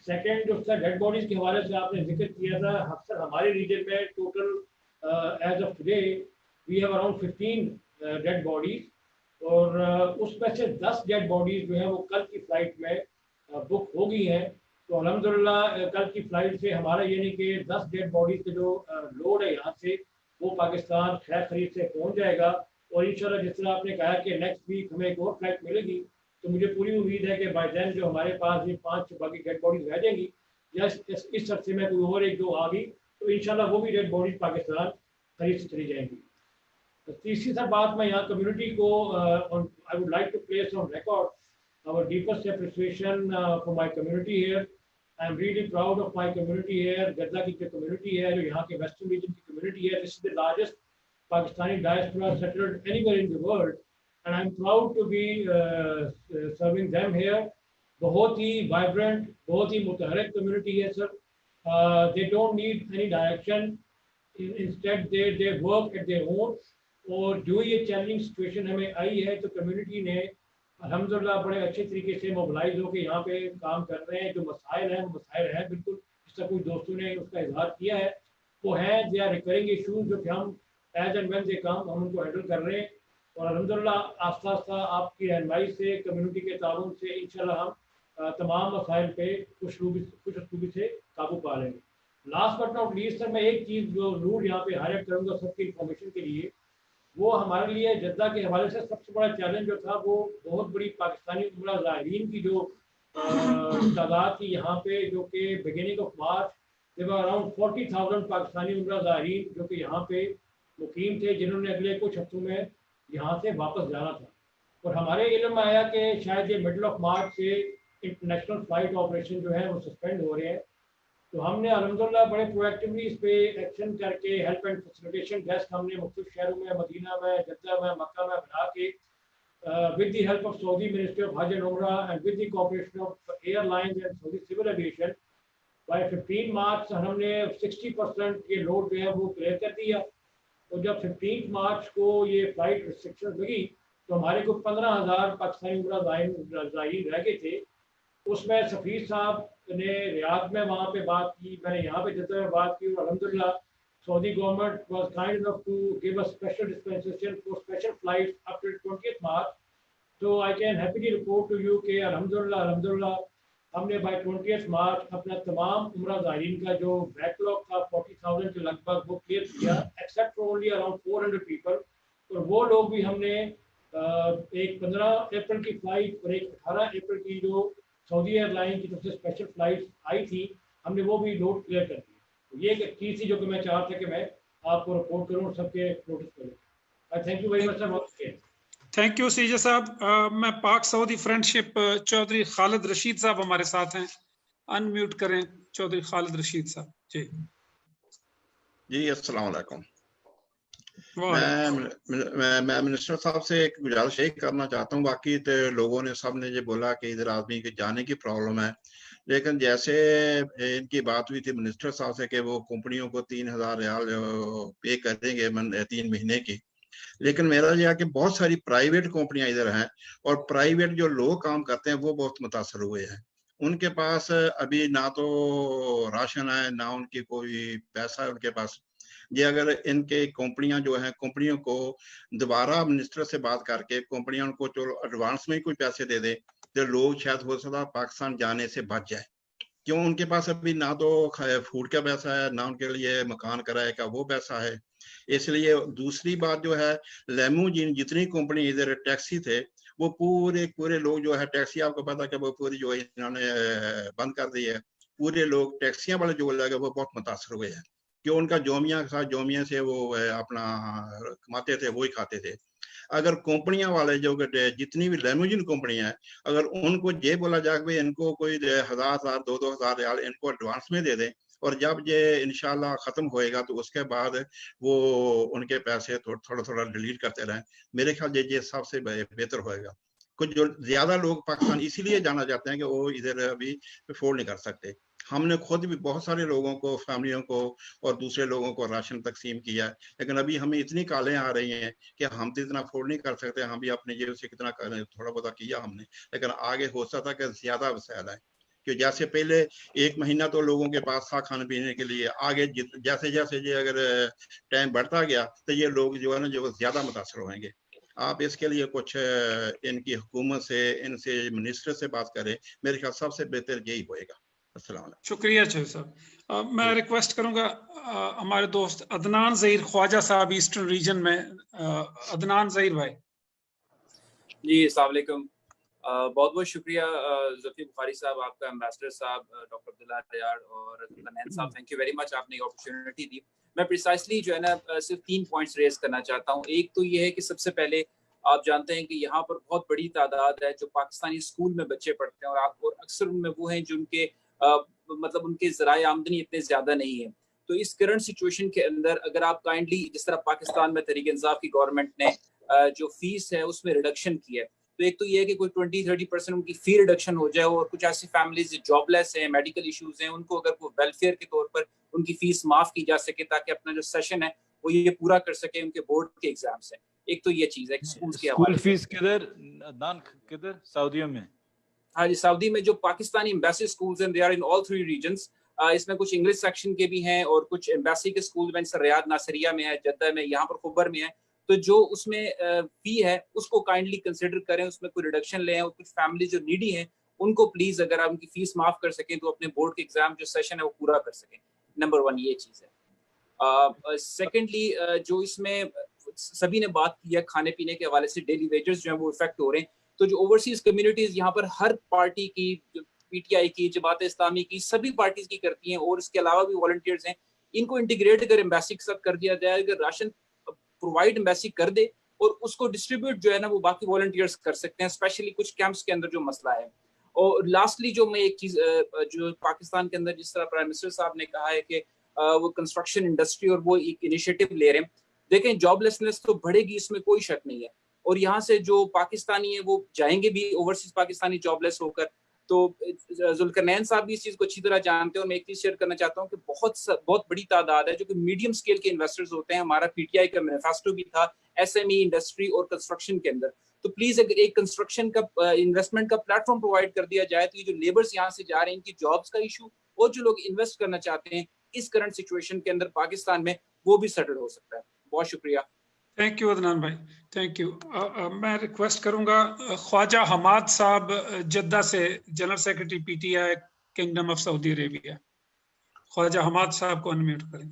K: सेकेंड, जो सर डेड बॉडीज़ के हवाले से आपने जिक्र किया था, अक्सर हमारे रीजन में total as of today we have around 15 dead bodies और उसमें से 10 डेड बॉडीज जो है वो कल की फ्लाइट में बुक हो गई हैं। तो अल्हम्दुलिल्लाह कल की फ्लाइट से हमारा ये नहीं कि 10 डेड बॉडीज के जो लोड है यहाँ से वो पाकिस्तान खैर खरीद से पहुँच जाएगा और इंशाल्लाह जिस तरह आपने कहा कि नेक्स्ट वीक हमें एक और फ्लाइट मिलेगी, तो मुझे पूरी उम्मीद है कि बाय देन जो हमारे पास ये 5 बाकी डेड बॉडीज रह जाएंगी या इस अरसे में कोई और एक दो आ गई तो इंशाल्लाह वो भी डेड बॉडी पाकिस्तान करीब से चली जाएंगी। तीसरी सर बात मैं यहाँ कम्युनिटी को I would like to place on record our deepest appreciation for my community here. I am really proud of my community here. Jeddah की जो कम्युनिटी है, जो यहाँ के वेस्टर्न रीजन की कम्युनिटी है, this is the largest Pakistani diaspora settled anywhere in the world and I am proud to be serving them here. बहुत ही वाइब्रेंट, बहुत ही मुतहरक कम्युनिटी है sir. They don't need any direction, instead they work at their own. और जो ये challenging situation हमें आई है तो कम्युनिटी ने अल्हम्दुलिल्लाह बड़े अच्छे तरीके से मोबिलाइज होकर यहाँ पे काम कर रहे हैं। जो मसाइल हैं वो मसाइल हैं, बिल्कुल जिस तरह कुछ दोस्तों ने उसका इजहार किया है वो है, दे आर रिकरिंग इशूज जो कि हम एज एंड व्हेन दे कम हम उनको हैंडल कर रहे हैं। और अल्हम्दुलिल्लाह आस्ता आस्ता आपकी रहनुमाई से, कम्युनिटी के ताउन से इंशाल्लाह हम तमाम मसाइल पे खुश उसलूबी से काबू पा लेंगे। Last but not least sir, मैं एक चीज़ जो जरूर यहाँ पे हाईलाइट करूँगा सबकी इंफॉर्मेशन के लिए, वो हमारे लिए जद्दा के हवाले से सबसे बड़ा चैलेंज जो था वो बहुत बड़ी पाकिस्तानी उम्रा ज़ाहिरीन की जो तादाद थी यहाँ पे, जो कि beginning of March there were around 40,000 Pakistani उम्रा ज़ाहिरीन जो कि यहाँ पे मुकीम थे, जिन्होंने अगले कुछ हफ्तों में यहाँ से वापस जाना था। और हमारे इल्म में आया कि शायद ये मिडल ऑफ मार्च से इंटरनेशनल फ्लाइट ऑपरेशन जो है वो सस्पेंड हो रहे हैं। तो हमने अल्हम्दुलिल्लाह बड़े प्रोएक्टिवली इस पे एक्शन करके हेल्प एंड फैसिलिटेशन डेस्क हमने मुख्तलिफ शहरों में, मदीना में, जद्दा में, मक्का में बना के with the help of Saudi ministry of hajj and umrah and with the cooperation of airlines and Saudi civil aviation by 15 March हमने 60% ये लोड जो है वो क्लियर कर दिया। और जब 15 मार्च को ये फ्लाइट रिस्ट्रिक्शन लगी तो हमारे को 15,000 पाकिस्तानी उम्रा ज़ाहिरीन रह गए थे। उसमें सफ़ीर साहब ने रियाद में वहाँ पे बात की, मैंने यहाँ पे जद्दा में बात की, और अल्हम्दुलिल्लाह Saudi government was kind enough to give us special dispensation for special flights up till 20th March. तो I can happily report to you कि अल्हम्दुलिल्लाह हमने बाय 20th मार्च अपना तमाम उम्रा ज़ाहिरीन का जो बैकलॉग था 40,000 के लगभग वो क्लियर किया, except for only around 400 people. और वो लोग भी हमने एक 15 अप्रैल की फ्लाइट और एक 18 अप्रैल की जो सऊदी एयरलाइन की तरफ से स्पेशल फ्लाइट आई थी, हमने वो भी लोड क्लियर कर दी। तो ये एक चीज़ थी जो कि मैं चाहता था कि मैं आपको रिपोर्ट करूँ और सबके नोटिस करूँ। Thank you very much sir.
B: Thank you CJ sahab. मैं पाक सऊदी फ्रेंडशिप चौधरी खालिद रशीद साहब हमारे साथ हैं, अनम्यूट करें चौधरी खालिद रशीद साहब। जी
L: अस्सलाम वालेकुम। मैं मिनिस्टर साहब से एक गुजारिश यही करना चाहता हूँ, बाकी तो लोगों ने सब ने ये बोला कि इधर आदमी के जाने की प्रॉब्लम है, लेकिन जैसे इनकी बात हुई थी मिनिस्टर साहब से कि वो कंपनियों को 3,000 रियाल पे करेंगे 3 महीने की, लेकिन मेरा यह है कि बहुत सारी प्राइवेट कंपनियां इधर हैं और प्राइवेट जो लोग काम करते हैं वो बहुत मुतासर हुए हैं। उनके पास अभी ना तो राशन है ना उनकी कोई पैसा है उनके पास। ये अगर इनके कंपनियां जो हैं, कंपनियों को दोबारा मिनिस्टर से बात करके कंपनियां उनको चलो एडवांस में कोई पैसे दे दे तो लोग शायद हो सकता पाकिस्तान जाने से बच जाए। क्यों उनके पास अभी ना तो फूड का पैसा है ना उनके लिए मकान किराए का वो पैसा है। इसलिए दूसरी बात जो है लेमूजिन जितनी कंपनी इधर टैक्सी थे वो पूरे लोग जो है टैक्सी, आपको पता कि वो पूरी जो है इन्होंने बंद कर दी है। पूरे लोग टैक्सियां वाले जो लगे वो बहुत मुतासर हुए हैं क्यों उनका जोमिया से वो अपना कमाते थे वही खाते थे। अगर कंपनियां वाले जो जितनी भी लेमूजिन कंपनियां हैं अगर उनको ये बोला जाए कि इनको कोई 1,000 2,000 रियाल इनको एडवांस में दे दें और जब ये इंशाल्लाह खत्म होएगा तो उसके बाद वो उनके पैसे थोड़ा डिलीट करते रहें, मेरे ख्याल ये सबसे बेहतर होएगा। कुछ जो ज्यादा लोग पाकिस्तान इसीलिए जाना चाहते हैं कि वो इधर अभी अफोर्ड नहीं कर सकते। हमने खुद भी बहुत सारे लोगों को, फैमिलियों को और दूसरे लोगों को राशन तकसीम किया है, लेकिन अभी हमें इतनी कालें आ रही हैं कि हम तो इतना अफोर्ड नहीं कर सकते। हम भी अपने जेब से कितना थोड़ा बहुत किया हमने, लेकिन आगे हो सकता कि ज्यादा वसाइल है कि जैसे पहले 1 महीना तो लोगों के पास था खाने पीने के लिए, आगे जैसे जैसे ये अगर टाइम बढ़ता गया तो ये लोग जो है ना जो ज्यादा मुतासर होंगे। आप इसके लिए कुछ इनकी हुकूमत से, इनसे मिनिस्टर से बात करें, मेरे ख्याल सबसे बेहतर यही होएगा। अस्सलाम
B: शुक्रिया चौधरी साहब। मैं रिक्वेस्ट करूंगा हमारे दोस्त अदनान ज़हीर ख्वाजा साहब ईस्टर्न रीजन में। अदनान ज़हीर भाई।
M: जी अस्सलाम वालेकुम। बहुत बहुत शुक्रिया जुल्फी बुखारी साहब, आपका एम्बेसडर साहब डॉक्टर अब्दुल्ला रियाड़ और जुल्करनैन साहब, थैंक यू वेरी मच, आपने अपॉर्चुनिटी दी। मैं प्रिसाइसली जो है ना सिर्फ 3 पॉइंट्स रेज करना चाहता हूँ। एक तो ये है कि सबसे पहले आप जानते हैं कि यहाँ पर बहुत बड़ी तादाद है जो पाकिस्तानी स्कूल में बच्चे पढ़ते हैं और अक्सर उनमें वो हैं जिनके मतलब उनके ज़राए आमदनी इतने ज़्यादा नहीं है। तो इस करंट सिचुएशन के अंदर अगर आप काइंडली, जिस तरह पाकिस्तान में तहरीक इंसाफ की गवर्नमेंट ने जो फीस है उसमें रिडक्शन की है, तो एक तो ये है कि कोई 20-30% उनकी फी रिडक्शन हो जाए, और कुछ ऐसी फैमिलीज जॉबलेस हैं, मेडिकल इश्यूज हैं, उनको अगर वो वेलफेयर के तौर पर उनकी फीस माफ की जा सके ताकि अपना जो सेशन है वो ये पूरा कर सके उनके बोर्ड के एग्जाम्स हैं। एक तो ये चीज है स्कूल के हवाले से।
F: फीस किधर सऊदीया में?
M: हाँ जी, सऊदी में जो पाकिस्तानी एम्बेसी स्कूल्स हैं, they are in all 3 regions. इसमें कुछ इंग्लिश सेक्शन के भी हैं और कुछ एम्बेसी के स्कूल में, रियाद नासरिया में है, जद्दा में, यहाँ पर खुबर में है। तो जो उसमें फी है उसको काइंडली कंसिडर करें, उसमें कोई रिडक्शन लें, और कुछ फैमिली जो नीडी हैं उनको प्लीज अगर आप उनकी फीस माफ कर सकें तो अपने बोर्ड के एग्जाम जो सेशन है वो पूरा कर सकें। नंबर 1 ये चीज है। सेकेंडली जो इसमें सभी ने बात की है खाने पीने के हवाले से, डेली वेजेस जो है वो इफेक्ट हो रहे हैं। तो जो ओवरसीज कम्युनिटीज यहाँ पर हर पार्टी की, पीटीआई की, जमात इस्लामी की, सभी पार्टीज की करती हैं, और इसके अलावा भी वॉलंटियर्स हैं, इनको इंटीग्रेट अगर एम्बेसी के साथ कर दिया जाए, अगर राशन प्रोवाइड एम्बेसी कर दे और उसको डिस्ट्रीब्यूट जो है ना वो बाकी वॉलंटियर्स कर सकते हैं, स्पेशली कुछ कैंप्स के अंदर जो मसला है। और लास्टली जो मैं एक चीज जो पाकिस्तान के अंदर, जिस तरह प्राइम मिनिस्टर साहब ने कहा है कि वो कंस्ट्रक्शन इंडस्ट्री और वो एक इनिशिएटिव ले रहे हैं, देखें जॉबलेसनेस तो बढ़ेगी, इसमें कोई शक नहीं है, और यहाँ से जो पाकिस्तानी है वो जाएंगे भी ओवरसीज पाकिस्तानी जॉबलेस होकर। तो जुल्करनैन साहब भी इस चीज को अच्छी तरह जानते हैं, और मैं एक चीज शेयर करना चाहता हूँ कि बहुत बड़ी तादाद है जो कि मीडियम स्केल के इन्वेस्टर्स होते हैं। हमारा पीटीआई का मैनिफेस्टो भी था एसएमई इंडस्ट्री और कंस्ट्रक्शन के अंदर, तो प्लीज अगर एक कंस्ट्रक्शन का इन्वेस्टमेंट का प्लेटफॉर्म प्रोवाइड कर दिया जाए तो ये जो लेबर्स यहाँ से जा रहे हैं इनकी जॉब्स का इशू, और जो लोग इन्वेस्ट करना चाहते हैं इस करंट सिचुएशन के अंदर पाकिस्तान में, वो भी सेटल हो सकता है। बहुत शुक्रिया।
B: थैंक यू अदनान भाई, थैंक यू। मैं रिक्वेस्ट करूंगा ख्वाजा हमाद साहब जद्दा से, general secretary PTI kingdom of Saudi Arabia. Khawaja Hammad sahab को अनम्यूट करें।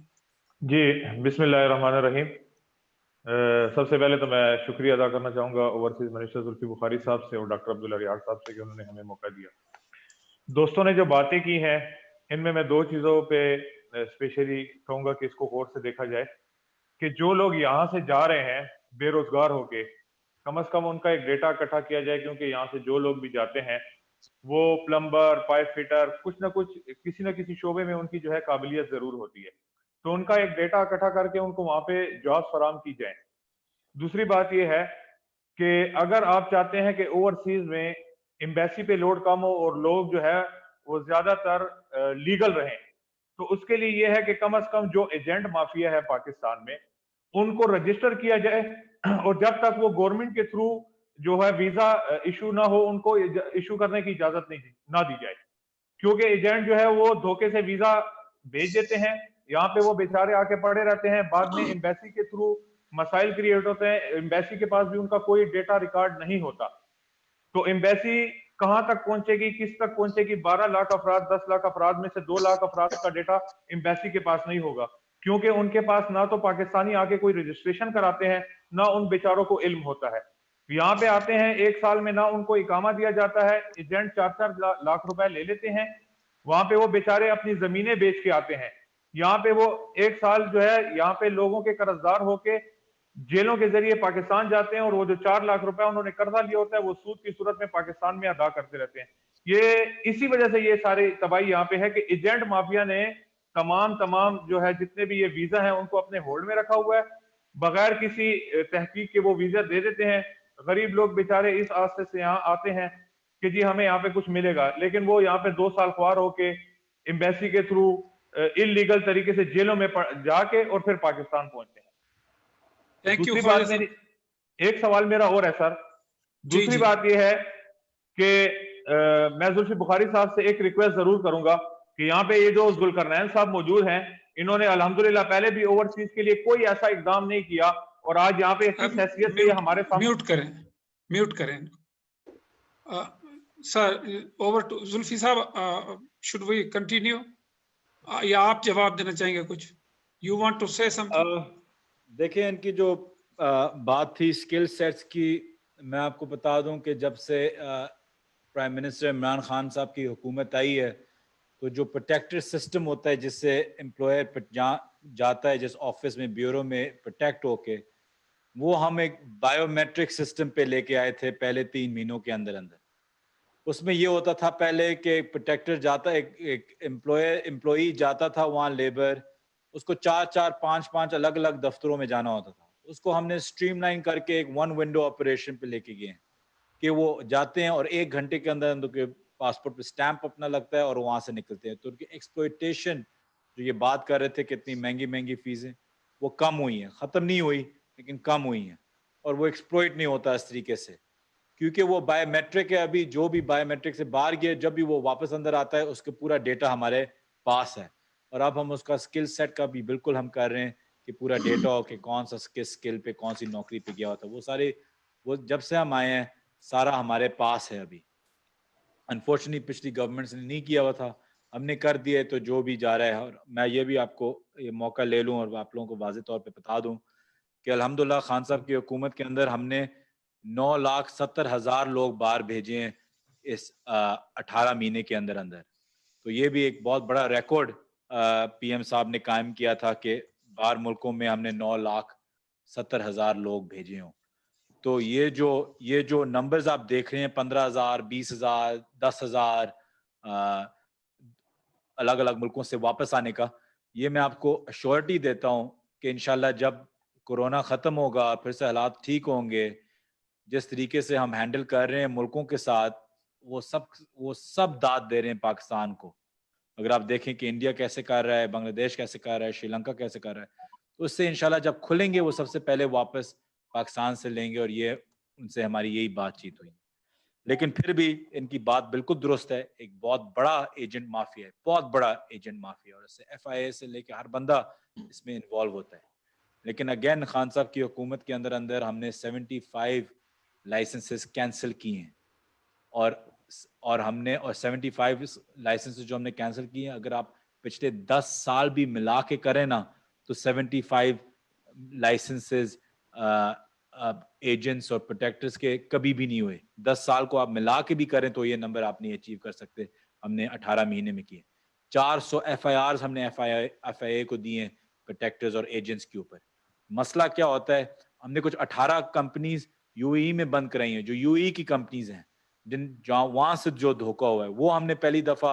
N: जी, बिस्मिल्लाहिर्रहमानिर्रहीम। सबसे पहले तो मैं शुक्रिया अदा करना चाहूँगा ओवरसीज मिनिस्टर जुल्फी बुखारी साहब से और डॉक्टर अब्दुल्ला रियाड़ साहब से कि उन्होंने हमें मौका दिया। दोस्तों ने जो बातें की हैं इनमें मैं 2 चीज़ों पे स्पेशली कहूँगा कि इसको गौर से देखा जाए कि जो लोग यहाँ से जा रहे हैं बेरोजगार होके, कम से कम उनका एक डेटा इकट्ठा किया जाए, क्योंकि यहाँ से जो लोग भी जाते हैं वो प्लम्बर, पाइप फिटर, कुछ ना कुछ किसी न किसी शोबे में उनकी जो है काबिलियत जरूर होती है, तो उनका एक डेटा इकट्ठा करके उनको वहाँ पे जॉब फराम की जाए। दूसरी बात यह है कि अगर आप चाहते हैं कि ओवरसीज में एम्बेसी पे लोड कम हो और लोग जो है वो ज्यादातर लीगल रहें, तो उसके लिए यह है कि कम से कम जो एजेंट माफिया है पाकिस्तान में उनको रजिस्टर किया जाए, और जब तक वो गवर्नमेंट के थ्रू जो है वीजा इशू ना हो उनको इशू करने की इजाजत ना दी जाए, क्योंकि एजेंट जो है वो धोखे से वीजा भेज देते हैं, यहाँ पे वो बेचारे आके पड़े रहते हैं, बाद में एम्बेसी के थ्रू मसाइल क्रिएट होते हैं, एम्बेसी के पास भी उनका कोई डेटा रिकॉर्ड नहीं होता। तो एम्बेसी कहां तक पहुंचेगी, किस तक पहुंचेगी? 12 लाख अफराद, 10 लाख अफराद में से 2 लाख अफराद का डेटा एम्बेसी के पास नहीं होगा, क्योंकि उनके पास ना तो पाकिस्तानी आके कोई रजिस्ट्रेशन कराते हैं, ना उन बेचारों को इल्म होता है। यहाँ पे आते हैं, 1 साल में ना उनको इकामा दिया जाता है, एजेंट 4-4 लाख रुपए ले लेते हैं, वहां पे वो बेचारे अपनी जमीनें बेच के आते हैं, यहाँ पे वो 1 साल जो है यहाँ पे लोगों के कर्जदार होके जेलों के जरिए पाकिस्तान जाते हैं, और वो जो 4 लाख रुपए उन्होंने कर्जा लिया होता है वो सूद की सूरत में पाकिस्तान में अदा करते रहते हैं। ये इसी वजह से ये सारी तबाही यहाँ पे है कि एजेंट माफिया ने तमाम जो है जितने भी ये वीजा है उनको अपने होल्ड में रखा हुआ है, बगैर किसी तहकीक के वो वीजा दे देते हैं। गरीब लोग बेचारे इस आस्ते से यहाँ आते हैं कि जी हमें यहाँ पे कुछ मिलेगा, लेकिन वो यहाँ पे 2 साल ख्वार होके एम्बेसी के थ्रू इलीगल तरीके से जेलों में जाके और फिर पाकिस्तान पहुंचते हैं। दूसरी बात मेरी, एक सवाल मेरा और है सर, दूसरी बात यह है कि मैं जुल्फी बुखारी साहब से एक रिक्वेस्ट जरूर करूंगा कि यहाँ पे ये जो जुल्करनैन साहब मौजूद हैं, इन्होंने अल्हम्दुलिल्लाह पहले भी ओवरसीज के लिए कोई ऐसा इकदाम नहीं किया, और आज यहाँ पे इस हैसियत से हमारे सामने
B: म्यूट करें सर। ओवर टू जुल्फी साहब, शुड वी कंटिन्यू या आप जवाब देना चाहेंगे कुछ? You want to say something?
F: देखिए, इनकी जो बात थी स्किल सेट्स की, मैं आपको बता दूं कि जब से प्राइम मिनिस्टर इमरान खान साहब की हुकूमत आई है तो जो प्रोटेक्टर सिस्टम होता है जिससे एम्प्लॉयर जाता है जिस ऑफिस में ब्यूरो में प्रोटेक्ट होके, वो हम एक बायोमेट्रिक सिस्टम पे लेके आए थे पहले 3 महीनों के अंदर अंदर। उसमें ये होता था पहले कि प्रोटेक्टर जाता, एक एम्प्लॉई जाता था वहाँ लेबर, उसको 4-5 अलग अलग दफ्तरों में जाना होता था। उसको हमने स्ट्रीमलाइन करके एक 1 विंडो ऑपरेशन पे लेके गए कि वो जाते हैं और 1 घंटे के अंदर उनके पासपोर्ट पे स्टैंप अपना लगता है और वहां से निकलते हैं। तो उनकी एक्सप्लॉयटेशन जो ये बात कर रहे थे कितनी महंगी फीसें, वो कम हुई हैं, खत्म नहीं हुई लेकिन कम हुई हैं, और वो एक्सप्लॉइट नहीं होता इस तरीके से क्योंकि वो बायोमेट्रिक है। अभी जो भी बायोमेट्रिक से बाहर गया, जब भी वो वापस अंदर आता है उसके पूरा डेटा हमारे पास है, और अब हम उसका स्किल सेट का भी बिल्कुल हम कर रहे हैं कि पूरा डेटा हो कि कौन सा किस स्किल पे कौन सी नौकरी पे गया होता है, वो सारे वो जब से हम आए हैं सारा हमारे पास है। अभी अनफॉर्चुनेटली पिछली गवर्नमेंट्स ने नहीं किया हुआ था, हमने कर दिया है, तो जो भी जा रहा है। और मैं ये भी आपको ये मौका ले लूं और आप लोगों को वाज़ेह तौर पे बता दूं कि अल्हम्दुलिल्लाह खान साहब की हुकूमत के अंदर हमने 9,70,000 लोग बाहर भेजे हैं इस 18 महीने के अंदर अंदर। तो ये भी एक बहुत बड़ा रिकॉर्ड पीएम साहब ने कायम किया था कि बाहर मुल्कों में हमने 9,70,000 लोग भेजे हों। तो ये जो नंबर्स आप देख रहे हैं 15,000, 20,000, 10,000 अलग अलग मुल्कों से वापस आने का, ये मैं आपको अश्योरिटी देता हूँ कि इंशाल्लाह जब कोरोना ख़त्म होगा, फिर से हालात ठीक होंगे, जिस तरीके से हम हैंडल कर रहे हैं मुल्कों के साथ, वो सब दाद दे रहे हैं पाकिस्तान को। अगर आप देखें कि इंडिया कैसे कर रहा है, बांग्लादेश कैसे कर रहा है, श्रीलंका कैसे कर रहा है, तो उससे इंशाल्लाह जब खुलेंगे वो सबसे पहले वापस पाकिस्तान से लेंगे, और ये उनसे हमारी यही बातचीत हुई। लेकिन फिर भी इनकी बात बिल्कुल दुरुस्त है, एक बहुत बड़ा एजेंट माफिया है, बहुत बड़ा एजेंट माफिया, और इससे FIA से लेके हर बंदा इसमें इन्वॉल्व होता है। लेकिन अगेन खान साहब की हुकूमत के अंदर अंदर हमने 75 लाइसेंसेस कैंसिल किए हैं, और हमने 75 लाइसेंसेस जो हमने कैंसिल किए हैं, अगर आप पिछले 10 साल भी मिला के करें ना, तो 75 लाइसेंसेस एजेंट्स और प्रोटेक्टर्स के कभी भी नहीं हुए। 10 साल को आप मिला के भी करें तो ये नंबर आप नहीं अचीव कर सकते। हमने 18 महीने में किए। 400 FIRs हमने FIA को दिए प्रोटेक्टर्स और एजेंट्स के ऊपर। मसला क्या होता है, हमने कुछ 18 कंपनीज UAE में बंद कराई हैं, जो UAE की कंपनीज हैं, जहाँ वहां से जो धोखा हुआ है वो हमने पहली दफा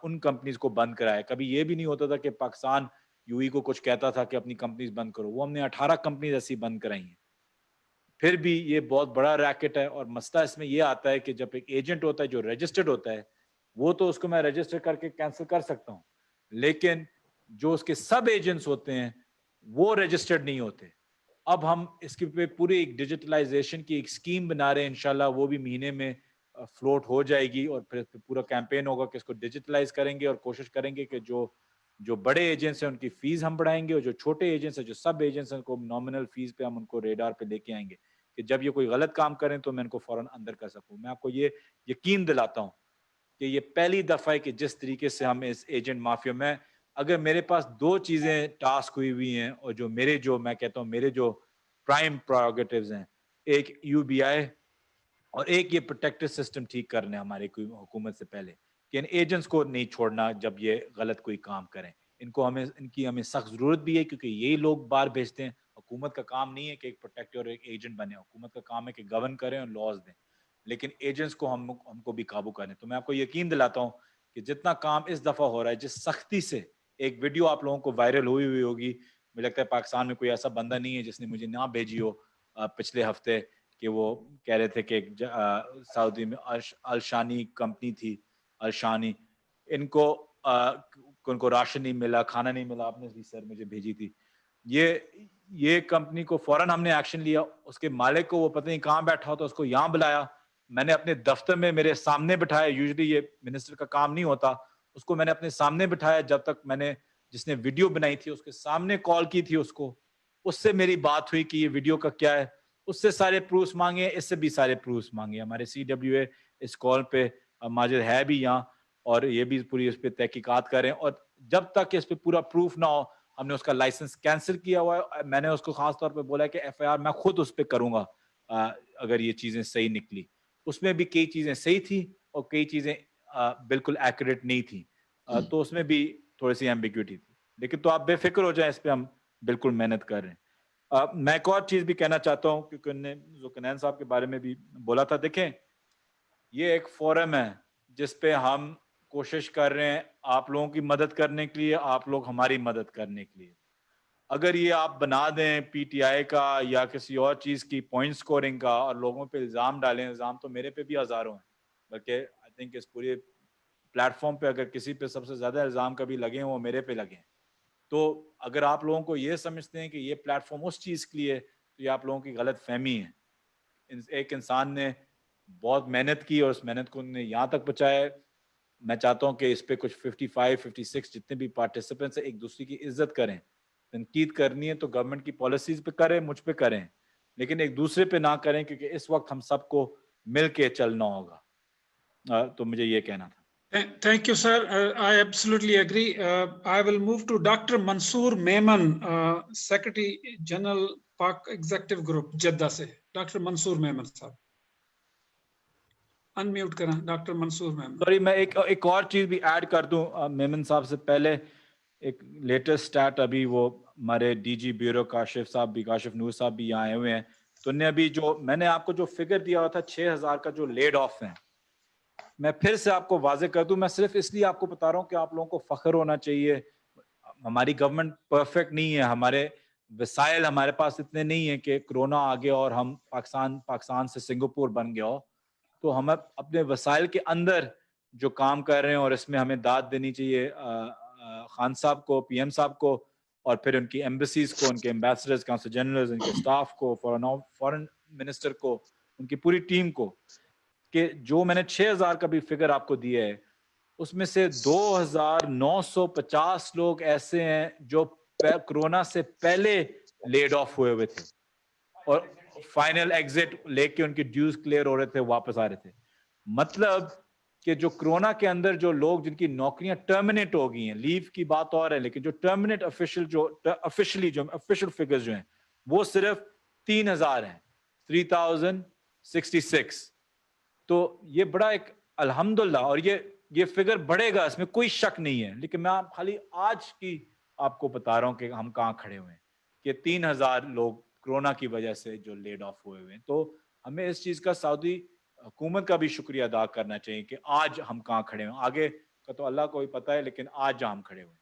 F: उन कंपनीज को बंद कराया। कभी ये भी नहीं होता था कि पाकिस्तान UAE को कुछ कहता था कि अपनी कंपनीज बंद करो, वो हमने 18 कंपनीज ऐसी बंद कराई हैं। फिर भी ये बहुत बड़ा रैकेट है, और मसला इसमें ये आता है कि जब एक एजेंट होता है जो रजिस्टर्ड होता है, वो तो उसको मैं रजिस्टर करके कैंसिल कर सकता हूँ, लेकिन जो उसके सब एजेंट्स होते हैं वो रजिस्टर्ड नहीं होते। अब हम इसके पे पूरी एक डिजिटलाइजेशन की एक स्कीम बना रहे हैं, इंशाल्लाह वो भी महीने में फ्लोट हो जाएगी, और फिर पूरा कैंपेन होगा कि इसको डिजिटलाइज करेंगे और कोशिश करेंगे कि जो बड़े एजेंट्स हैं उनकी फीस हम बढ़ाएंगे, और जो छोटे एजेंट्स हैं, जो सब एजेंट्स हैं, उनको नॉमिनल फीस पे हम उनको रेडार पे लेके आएंगे कि जब ये कोई गलत काम करें तो मैं इनको फौरन अंदर कर सकूं। मैं आपको ये यकीन दिलाता हूं कि ये पहली दफा है कि जिस तरीके से हम इस एजेंट माफिया में, अगर मेरे पास 2 चीजें टास्क हुई हुई हैं, और जो मैं कहता हूँ मेरे जो प्राइम प्रोरोगेटिव्स हैं, एक UBI और एक ये प्रोटेक्टिव सिस्टम ठीक करने हमारे हुकूमत से पहले, कि इन एजेंट्स को नहीं छोड़ना जब ये गलत कोई काम करें। इनकी हमें सख्त जरूरत भी है, क्योंकि यही लोग बाहर भेजते हैं। हुकूमत का काम नहीं है कि एक प्रोटेक्टर और एक एजेंट बने, हुकूमत का काम है कि गवर्न करें और लॉज दें, लेकिन एजेंट्स को हमको भी काबू करें। तो मैं आपको यकीन दिलाता हूँ कि जितना काम इस दफा हो रहा है, जिस सख्ती से, एक वीडियो आप लोगों को वायरल हुई होगी, मुझे लगता है पाकिस्तान में कोई ऐसा बंदा नहीं है जिसने मुझे ना भेजी हो पिछले हफ्ते, कि वो कह रहे थे कि सऊदी में अलशानी कंपनी थी, अलशानी, उनको राशन नहीं मिला, खाना नहीं मिला, आपने भी सर मुझे भेजी थी। ये कंपनी को फौरन हमने एक्शन लिया, उसके मालिक को वो पता नहीं कहाँ बैठा हो तो उसको यहाँ बुलाया, मैंने अपने दफ्तर में मेरे सामने बिठाया। यूजुअली ये मिनिस्टर का काम नहीं होता, उसको मैंने अपने सामने बिठाया। जब तक मैंने जिसने वीडियो बनाई थी उसके सामने कॉल की थी उससे मेरी बात हुई कि ये वीडियो का क्या है, उससे सारे प्रूफ्स मांगे, इससे भी सारे प्रूफ्स मांगे। हमारे CWA इस कॉल पे माजिद है भी यहाँ, और ये भी पूरी इस पे तहकीकात करें, और जब तक इस पे पूरा प्रूफ ना हो हमने उसका लाइसेंस कैंसिल किया हुआ है। मैंने उसको खास तौर पे बोला कि FIR मैं खुद उस पर करूंगा अगर ये चीजें सही निकली। اس میں بھی کئی چیزیں صحیح تھی اور کئی چیزیں بالکل ایکوریٹ نہیں تھی, تو اس میں بھی تھوڑی سی ایمبیگوٹی تھی. لیکن تو آپ بے فکر ہو جائیں, اس پہ ہم بالکل محنت کر رہے ہیں. میں ایک اور چیز بھی کہنا چاہتا ہوں, کیونکہ انہوں نے ذوالقرنین صاحب کے بارے میں بھی بولا تھا. دیکھیں, یہ ایک فورم ہے جس پہ ہم کوشش کر رہے ہیں آپ لوگوں کی مدد کرنے کے لیے, آپ لوگ ہماری مدد کرنے کے لیے. اگر یہ آپ بنا دیں پی ٹی آئی کا یا کسی اور چیز کی پوائنٹ سکورنگ کا اور لوگوں پہ الزام ڈالیں, الزام تو میرے پہ بھی ہزاروں ہیں, بلکہ آئی تھنک اس پورے پلیٹ فارم پہ اگر کسی پہ سب سے زیادہ الزام کبھی لگے ہیں وہ میرے پہ لگے ہیں. تو اگر آپ لوگوں کو یہ سمجھتے ہیں کہ یہ پلیٹ فارم اس چیز کے لیے, تو یہ آپ لوگوں کی غلط فہمی ہے. ایک انسان نے بہت محنت کی اور اس محنت کو انہوں نے یہاں تک پہنچایا. میں چاہتا ہوں کہ اس پہ کچھ 55, 56 جتنے بھی پارٹیسپینٹس ہیں ایک دوسرے کی عزت کریں. تنقید کرنی ہے تو گورنمنٹ کی پالیسیز پہ کریں, مجھ پہ کریں, لیکن ایک دوسرے پہ نہ کریں, کیونکہ اس وقت ہم سب کو مل کے چلنا ہوگا. تو مجھے یہ کہنا تھا.
B: Thank you, sir. I absolutely agree. I will move to Dr. Mansoor Memon, Secretary General Pak Executive Group, Jeddah se. Dr. Mansoor Memon, sir. Unmute کریں ڈاکٹر منصور میم.
F: سوری, میں ایک اور چیز بھی ایڈ کر دوں میمن صاحب سے پہلے. ایک لیٹسٹ اسٹیٹ ابھی وہ ہمارے ڈی جی بیورو کاشف صاحب بھی, کاشف نور صاحب بھی یہاں آئے ہوئے ہیں, تو انہیں ابھی جو میں نے آپ کو جو فگر دیا ہوا تھا 6000 کا جو لیڈ آف ہیں, میں پھر سے آپ کو واضح کر دوں. میں صرف اس لیے آپ کو بتا رہا ہوں کہ آپ لوگوں کو فخر ہونا چاہیے. ہماری گورنمنٹ پرفیکٹ نہیں ہے, ہمارے وسائل ہمارے پاس اتنے نہیں ہیں کہ کرونا آ گیا اور ہم پاکستان سے سنگاپور بن گیا ہو. تو ہم اپنے وسائل کے اندر جو کام کر رہے ہیں, اور اس میں ہمیں داد دینی چاہیے خان صاحب کو, پی ایم صاحب کو, اور پھر ان کی ایمبیسیز کو, ان کے ایمبیسڈرز, کونسل جنرلز, ان کے اسٹاف کو, فورن منسٹر کو, ان کی پوری ٹیم کو, کہ جو میں نے 6000 کا بھی فگر آپ کو دیا ہے, اس میں سے 2950 لوگ ایسے ہیں جو کرونا سے پہلے لیڈ آف ہوئے ہوئے تھے اور فائنل ایگزٹ لے کے ان کی ڈیوز کلیئر ہو رہے تھے, واپس آ رہے تھے. مطلب کہ جو کرونا کے اندر جو لوگ جن کی نوکریاں ٹرمینیٹ ہو گئی ہیں, لیو کی بات اور ہے, لیکن جو ٹرمینیٹ آفیشل فگرز جو ہیں وہ صرف 3000 ہیں, 3066. تو یہ بڑا ایک الحمدللہ, اور یہ فگر بڑھے گا, اس میں کوئی شک نہیں ہے. لیکن میں خالی آج کی آپ کو بتا رہا ہوں کہ ہم کہاں کھڑے ہوئے ہیں, کہ 3000 لوگ کرونا کی وجہ سے جو لیڈ آف ہوئے ہوئے ہیں. تو ہمیں اس چیز کا سعودی حکومت کا بھی شکریہ ادا کرنا چاہیے کہ آج ہم کہاں کھڑے ہیں. آگے کا تو اللہ کو ہی پتہ ہے, لیکن آج جہاں ہم کھڑے ہوئے ہیں.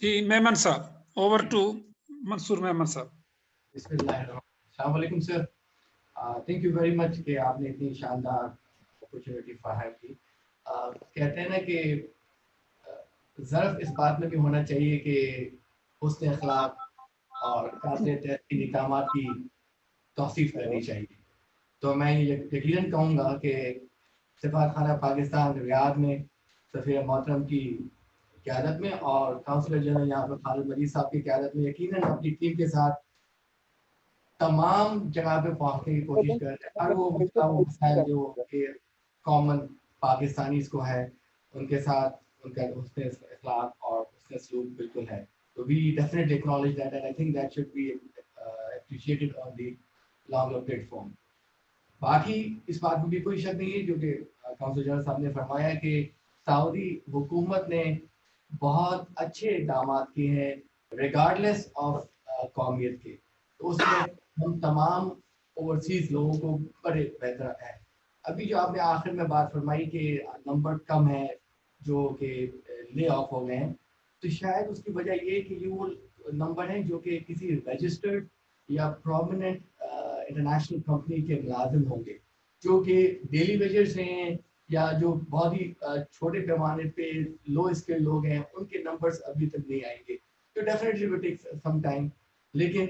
B: جی میمن صاحب, اوور ٹو منصور میمن صاحب.
O: بسم اللہ الرحمن الرحیم. السلام علیکم سر. تھینک یو ویری مچ کہ آپ نے اتنی شاندار اپرچونٹی فراہم کی. کہتے ہیں نا کہ ظرف اس بات میں بھی ہونا چاہیے کہ حسن اخلاق اور قابل تحسین اقدامات کی توصیف کرنی چاہیے. تو میں یقیناً کہوں گا کہ سفارت خانہ پاکستان ریاض میں سفیر محترم کی قیادت میں اور کونسلر جنرل یہاں پر خالد مجید صاحب کی قیادت میں یقیناً اپنی ٹیم کے ساتھ تمام جگہ پہ پہنچنے کی کوشش کر رہے ہیں. ہر وہ مسائل جو کہ کامن پاکستانیز کو ہے, ان کے ساتھ ان کا حسن اخلاق اور حسن سلوک بالکل ہے. So we definitely acknowledge that, and I think that should be appreciated on the longer platform. باقی اس بات میں بھی کوئی شک نہیں ہے, جو کہ کونسل جنرل صاحب نے فرمایا کہ سعودی حکومت نے بہت اچھے اقدامات کیے ہیں ریگارڈلیس آف قومیت کے. تو اس میں ہم تمام اوورسیز لوگوں کو بڑے بہتر ہے. ابھی جو آپ نے آخر میں بات فرمائی کہ نمبر کم ہے جو کہ لے آف ہو گئے ہیں, تو شاید اس کی وجہ یہ کہ یہ وہ نمبر ہیں جو کہ کسی رجسٹرڈ یا پرومیننٹ انٹرنیشنل کمپنی کے ملازم ہوں گے, جو کہ ڈیلی ویجرز ہیں یا جو بہت ہی چھوٹے پیمانے پہ لو اسکل لوگ ہیں, ان کے نمبرز ابھی تک نہیں آئیں گے. تو definitely will take some time. لیکن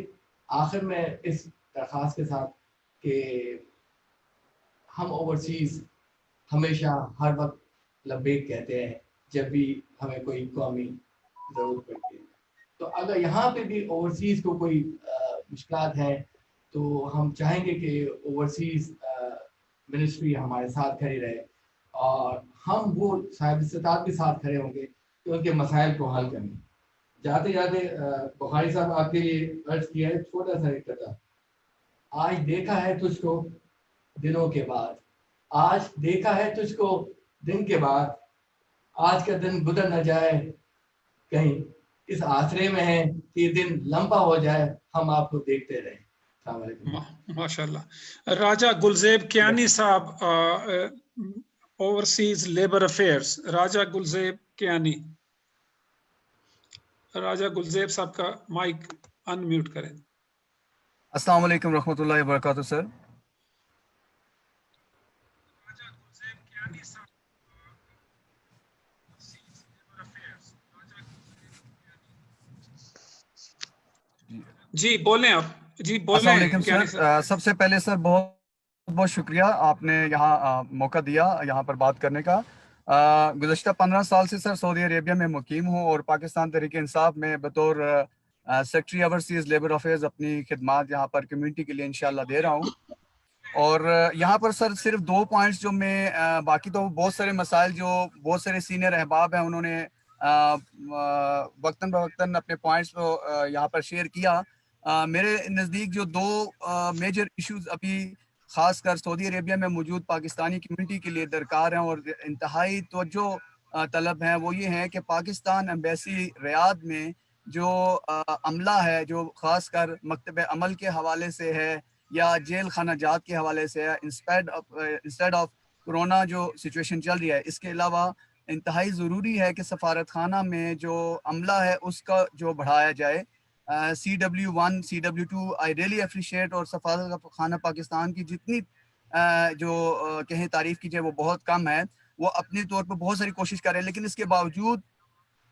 O: آخر میں اس درخواست کے ساتھ کہ ہم اوورسیز ہمیشہ ہر وقت لبیک کہتے ہیں جب بھی ہمیں کوئی قومی ضرورت پڑتی ہے. تو اگر یہاں پہ بھی اوورسیز کو کوئی مشکلات ہیں تو ہم چاہیں گے کہ اوورسیز منسٹری ہمارے ساتھ کھڑی رہے اور ہم وہ صاحب استطاعت کے ساتھ کھڑے ہوں گے کہ ان کے مسائل کو حل کریں. جاتے جاتے بخاری صاحب آپ کے لیے عرض کیا ہے چھوٹا سا ایک قطعہ. آج دیکھا ہے تجھ کو दिनों के बाद, आज देखा है तुझको दिन के बाद, आज का दिन गुजर न जाए कहीं, इस आसरे में है कि दिन लंबा हो जाए, हम आपको देखते रहे।
B: माशाल्लाह। राजा गुलजेब कियानी साहब, ओवरसीज लेबर अफेयर्स, राजा गुलजेब कियानी। राजा गुलजेब साहब का माइक अनम्यूट करें।
P: अस्सलाम वालेकुम रहमतुल्लाहि व बरकातहू सर।
B: जी बोलें आप। जी बोलें।
P: अस्सलाम वालेकुम सर। सबसे पहले सर बहुत बहुत शुक्रिया, आपने यहाँ मौका दिया यहाँ पर बात करने का। गुज़श्ता 15 साल से सर सऊदी अरेबिया में मुकीम हूँ और पाकिस्तान तहरीक इंसाफ में बतौर सेक्रेटरी ओवरसीज़ लेबर अफेयर्स अपनी खिदमात यहाँ पर कम्युनिटी के लिए इंशाल्लाह दे रहा हूँ। और यहाँ पर सर सिर्फ 2 पॉइंट्स जो मैं, बाकी तो बहुत सारे मसाइल जो बहुत सारे सीनियर अहबाब हैं उन्होंने वक्तन बवक्तन अपने पॉइंट्स को यहाँ पर शेयर किया। मेरे नज़दीक जो 2 मेजर इश्यूज अभी ख़ासकर सऊदी अरेबिया में मौजूद पाकिस्तानी कम्युनिटी के लिए दरकार हैं और इंतहाई तवज्जो तलब हैं, वो ये हैं कि पाकिस्तान एम्बेसी रियाद में जो अमला है, जो ख़ासकर मकतब अमल के हवाले से है या जेल खाना जात के हवाले से है, इंस्टेड ऑफ कोरोना जो सिचुएशन चल रही है, इसके अलावा इंतहाई ज़रूरी है कि सफारत खाना में जो अमला है उसका जो बढ़ाया जाए। CW1, CW2 I really appreciate, और सफारत खाना पाकिस्तान की जितनी जो कहें तारीफ़ कीजिए वो बहुत कम है। वो अपने तौर पर बहुत सारी कोशिश कर रहे हैं, लेकिन इसके बावजूद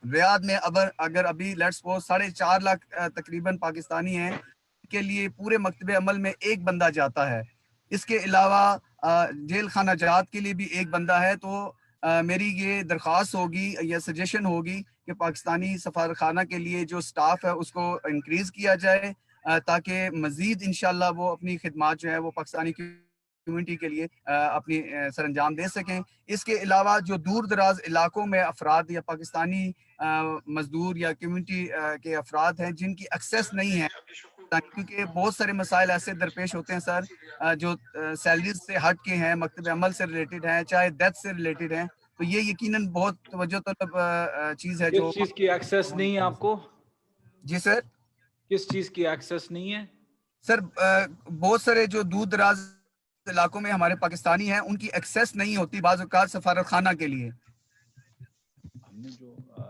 P: रियाद में अगर अभी लेट्स सपोज 4.5 लाख तकरीबन पाकिस्तानी हैं के लिए पूरे मकतबे अमल में एक बंदा जाता है। इसके अलावा जेल खाना जात के लिए भी एक बंदा है। तो मेरी ये दरख्वास्त होगी या सजेशन होगी कि पाकिस्तानी सफारत खाना के लिए जो स्टाफ है उसको इंक्रीज़ किया जाए ताकि मज़ीद इंशाल्लाह वो अपनी खिदमात जो है वो पाकिस्तानी कम्युनिटी के लिए अपनी सरंजाम दे सकें। इसके अलावा जो दूर दराज इलाकों में अफराद या पाकिस्तानी मजदूर या कम्युनिटी के अफराद हैं जिनकी एक्सेस नहीं है, क्योंकि बहुत सारे मसाइल ऐसे दरपेश होते हैं सर जो सैलरीज से हट के हैं, मकतब अमल से रिलेटेड हैं, चाहे डेथ से रिलेटेड हैं, तो ये यकीनन बहुत तवज्जो तलब चीज़ है।
F: किस चीज़ की एक्सेस नहीं है आपको?
P: जी सर,
F: किस चीज़ की एक्सेस नहीं है?
P: सर बहुत सारे जो दूर दराज इलाकों में हमारे पाकिस्तानी हैं उनकी एक्सेस नहीं होती बाज़ औक़ात सफारत खाना के लिए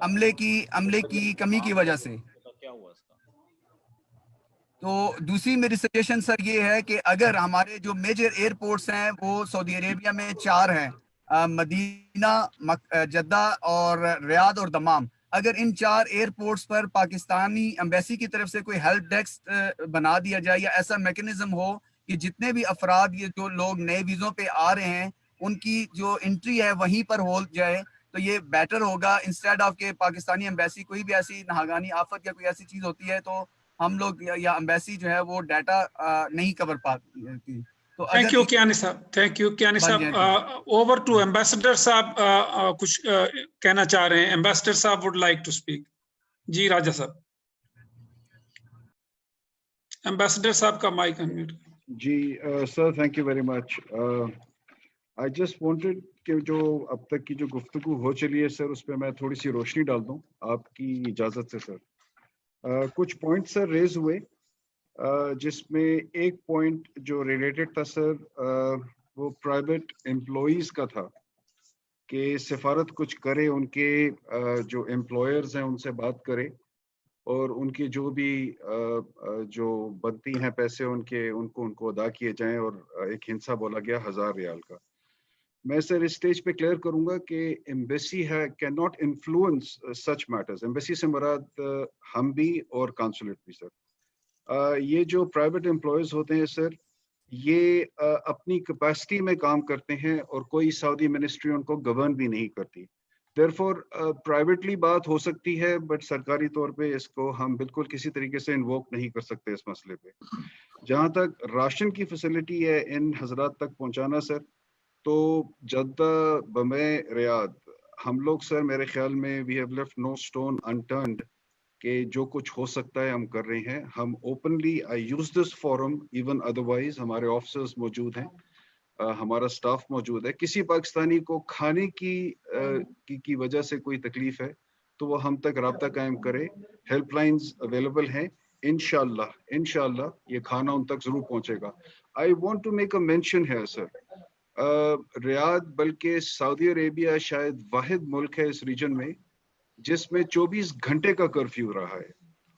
P: अमले की कमी की वजह से। तो दूसरी मेरी सजेशन सर ये है कि अगर हमारे जो मेजर एयरपोर्ट्स हैं वो सऊदी अरेबिया में 4 हैं, मदीना, जद्दा और रियाद और दमाम, अगर इन 4 एयरपोर्ट्स पर पाकिस्तानी एम्बेसी की तरफ से कोई हेल्प डेस्क बना दिया जाए या ऐसा मैकेनिज्म हो कि जितने भी अफराद ये जो लोग नए वीज़ों पे आ रहे हैं उनकी जो एंट्री है वहीं पर हो जाए तो ये बेटर होगा, इंस्टेड ऑफ के पाकिस्तानी एम्बेसी कोई भी ऐसी नागानी आफत या कोई ऐसी चीज़ होती है तो हम लोग या एम्बेसी जो है वो डाटा नहीं कवर पाती। तो
B: थैंक यू कियानी साहब, थैंक यू कियानी साहब। ओवर टू एम्बेसडर साहब, कुछ कहना चाह रहे हैं। Ambassador sahab would like to speak. जी राजा साहब, एम्बेसडर साहब का माइक अनम्यूट।
A: जी sir, thank you very much. I just wanted कि जो अब तक की जो गुफ्तगू हो चली है सर उस पर मैं थोड़ी सी रोशनी डाल दूं आपकी इजाज़त से सर। कुछ पॉइंट सर रेज हुए जिसमें एक पॉइंट जो रिलेटेड था सर वो प्राइवेट एम्प्लॉइज़ का था कि सफारत कुछ करे, उनके जो एम्प्लॉयर्स हैं उनसे बात करे और उनकी जो भी जो बनती हैं पैसे उनको अदा किए जाएं, और एक हिंसा बोला गया 1000 रियाल का। मैं सर इस स्टेज पे क्लियर करूंगा कि एम्बेसी है can not influence such matters. Embassy से मुराद हम भी और कांसुलेट भी सर। ये जो प्राइवेट एम्प्लॉयज होते हैं सर ये अपनी कैपेसिटी में काम करते हैं और कोई सऊदी मिनिस्ट्री उनको गवर्न भी नहीं करती। देयरफॉर प्राइवेटली बात हो सकती है बट सरकारी तौर पे इसको हम बिल्कुल किसी तरीके से इन्वोक नहीं कर सकते इस मसले पे। जहाँ तक राशन की फैसिलिटी है इन हजरात तक पहुँचाना सर, तो जद्दा, बम्बई, रियाद हम लोग सर मेरे ख्याल में we have left no stone unturned कि जो कुछ हो सकता है हम कर रहे हैं। हम openly I use this forum even otherwise हमारे ऑफिसर्स मौजूद हैं हमारा स्टाफ मौजूद है। किसी पाकिस्तानी को खाने की वजह से कोई तकलीफ है तो वो हम तक राब्ता कायम करे, हेल्पलाइंस अवेलेबल हैं। इंशाल्लाह ये खाना उन तक जरूर पहुंचेगा। I want to make a mention है सर, रियाद बल्कि सऊदी अरेबिया शायद वाहिद मुल्क है इस रीजन में जिसमें 24 घंटे का कर्फ्यू रहा है,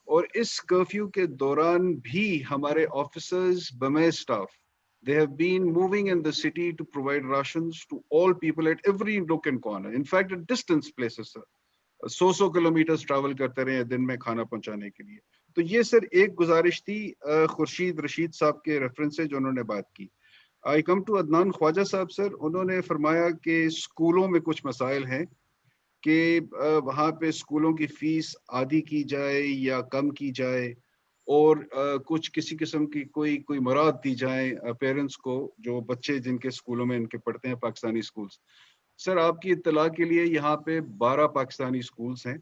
A: और इस कर्फ्यू के दौरान भी हमारे ऑफिसर्स बमे staff, they have been moving in the city to provide rations to all people at every nook and corner, in fact at distance places sir, 100 kilometre travel करते रहे दिन में खाना पहुंचाने के लिए। तो ये सर एक गुजारिश थी खुर्शीद रशीद साहब के रेफरेंस से जो उन्होंने बात की। आई come to Adnan Khwaja Sahab sir, उन्होंने फरमाया कि स्कूलों में कुछ मसाइल हैं कि वहाँ पे स्कूलों की फीस आधी की जाए या कम की जाए, और कुछ किसी किस्म की कोई मुराद दी जाए पेरेंट्स को जो बच्चे जिनके स्कूलों में इनके पढ़ते हैं पाकिस्तानी स्कूल्स। सर आपकी इत्तला के लिए यहाँ पे 12 पाकिस्तानी स्कूल्स हैं,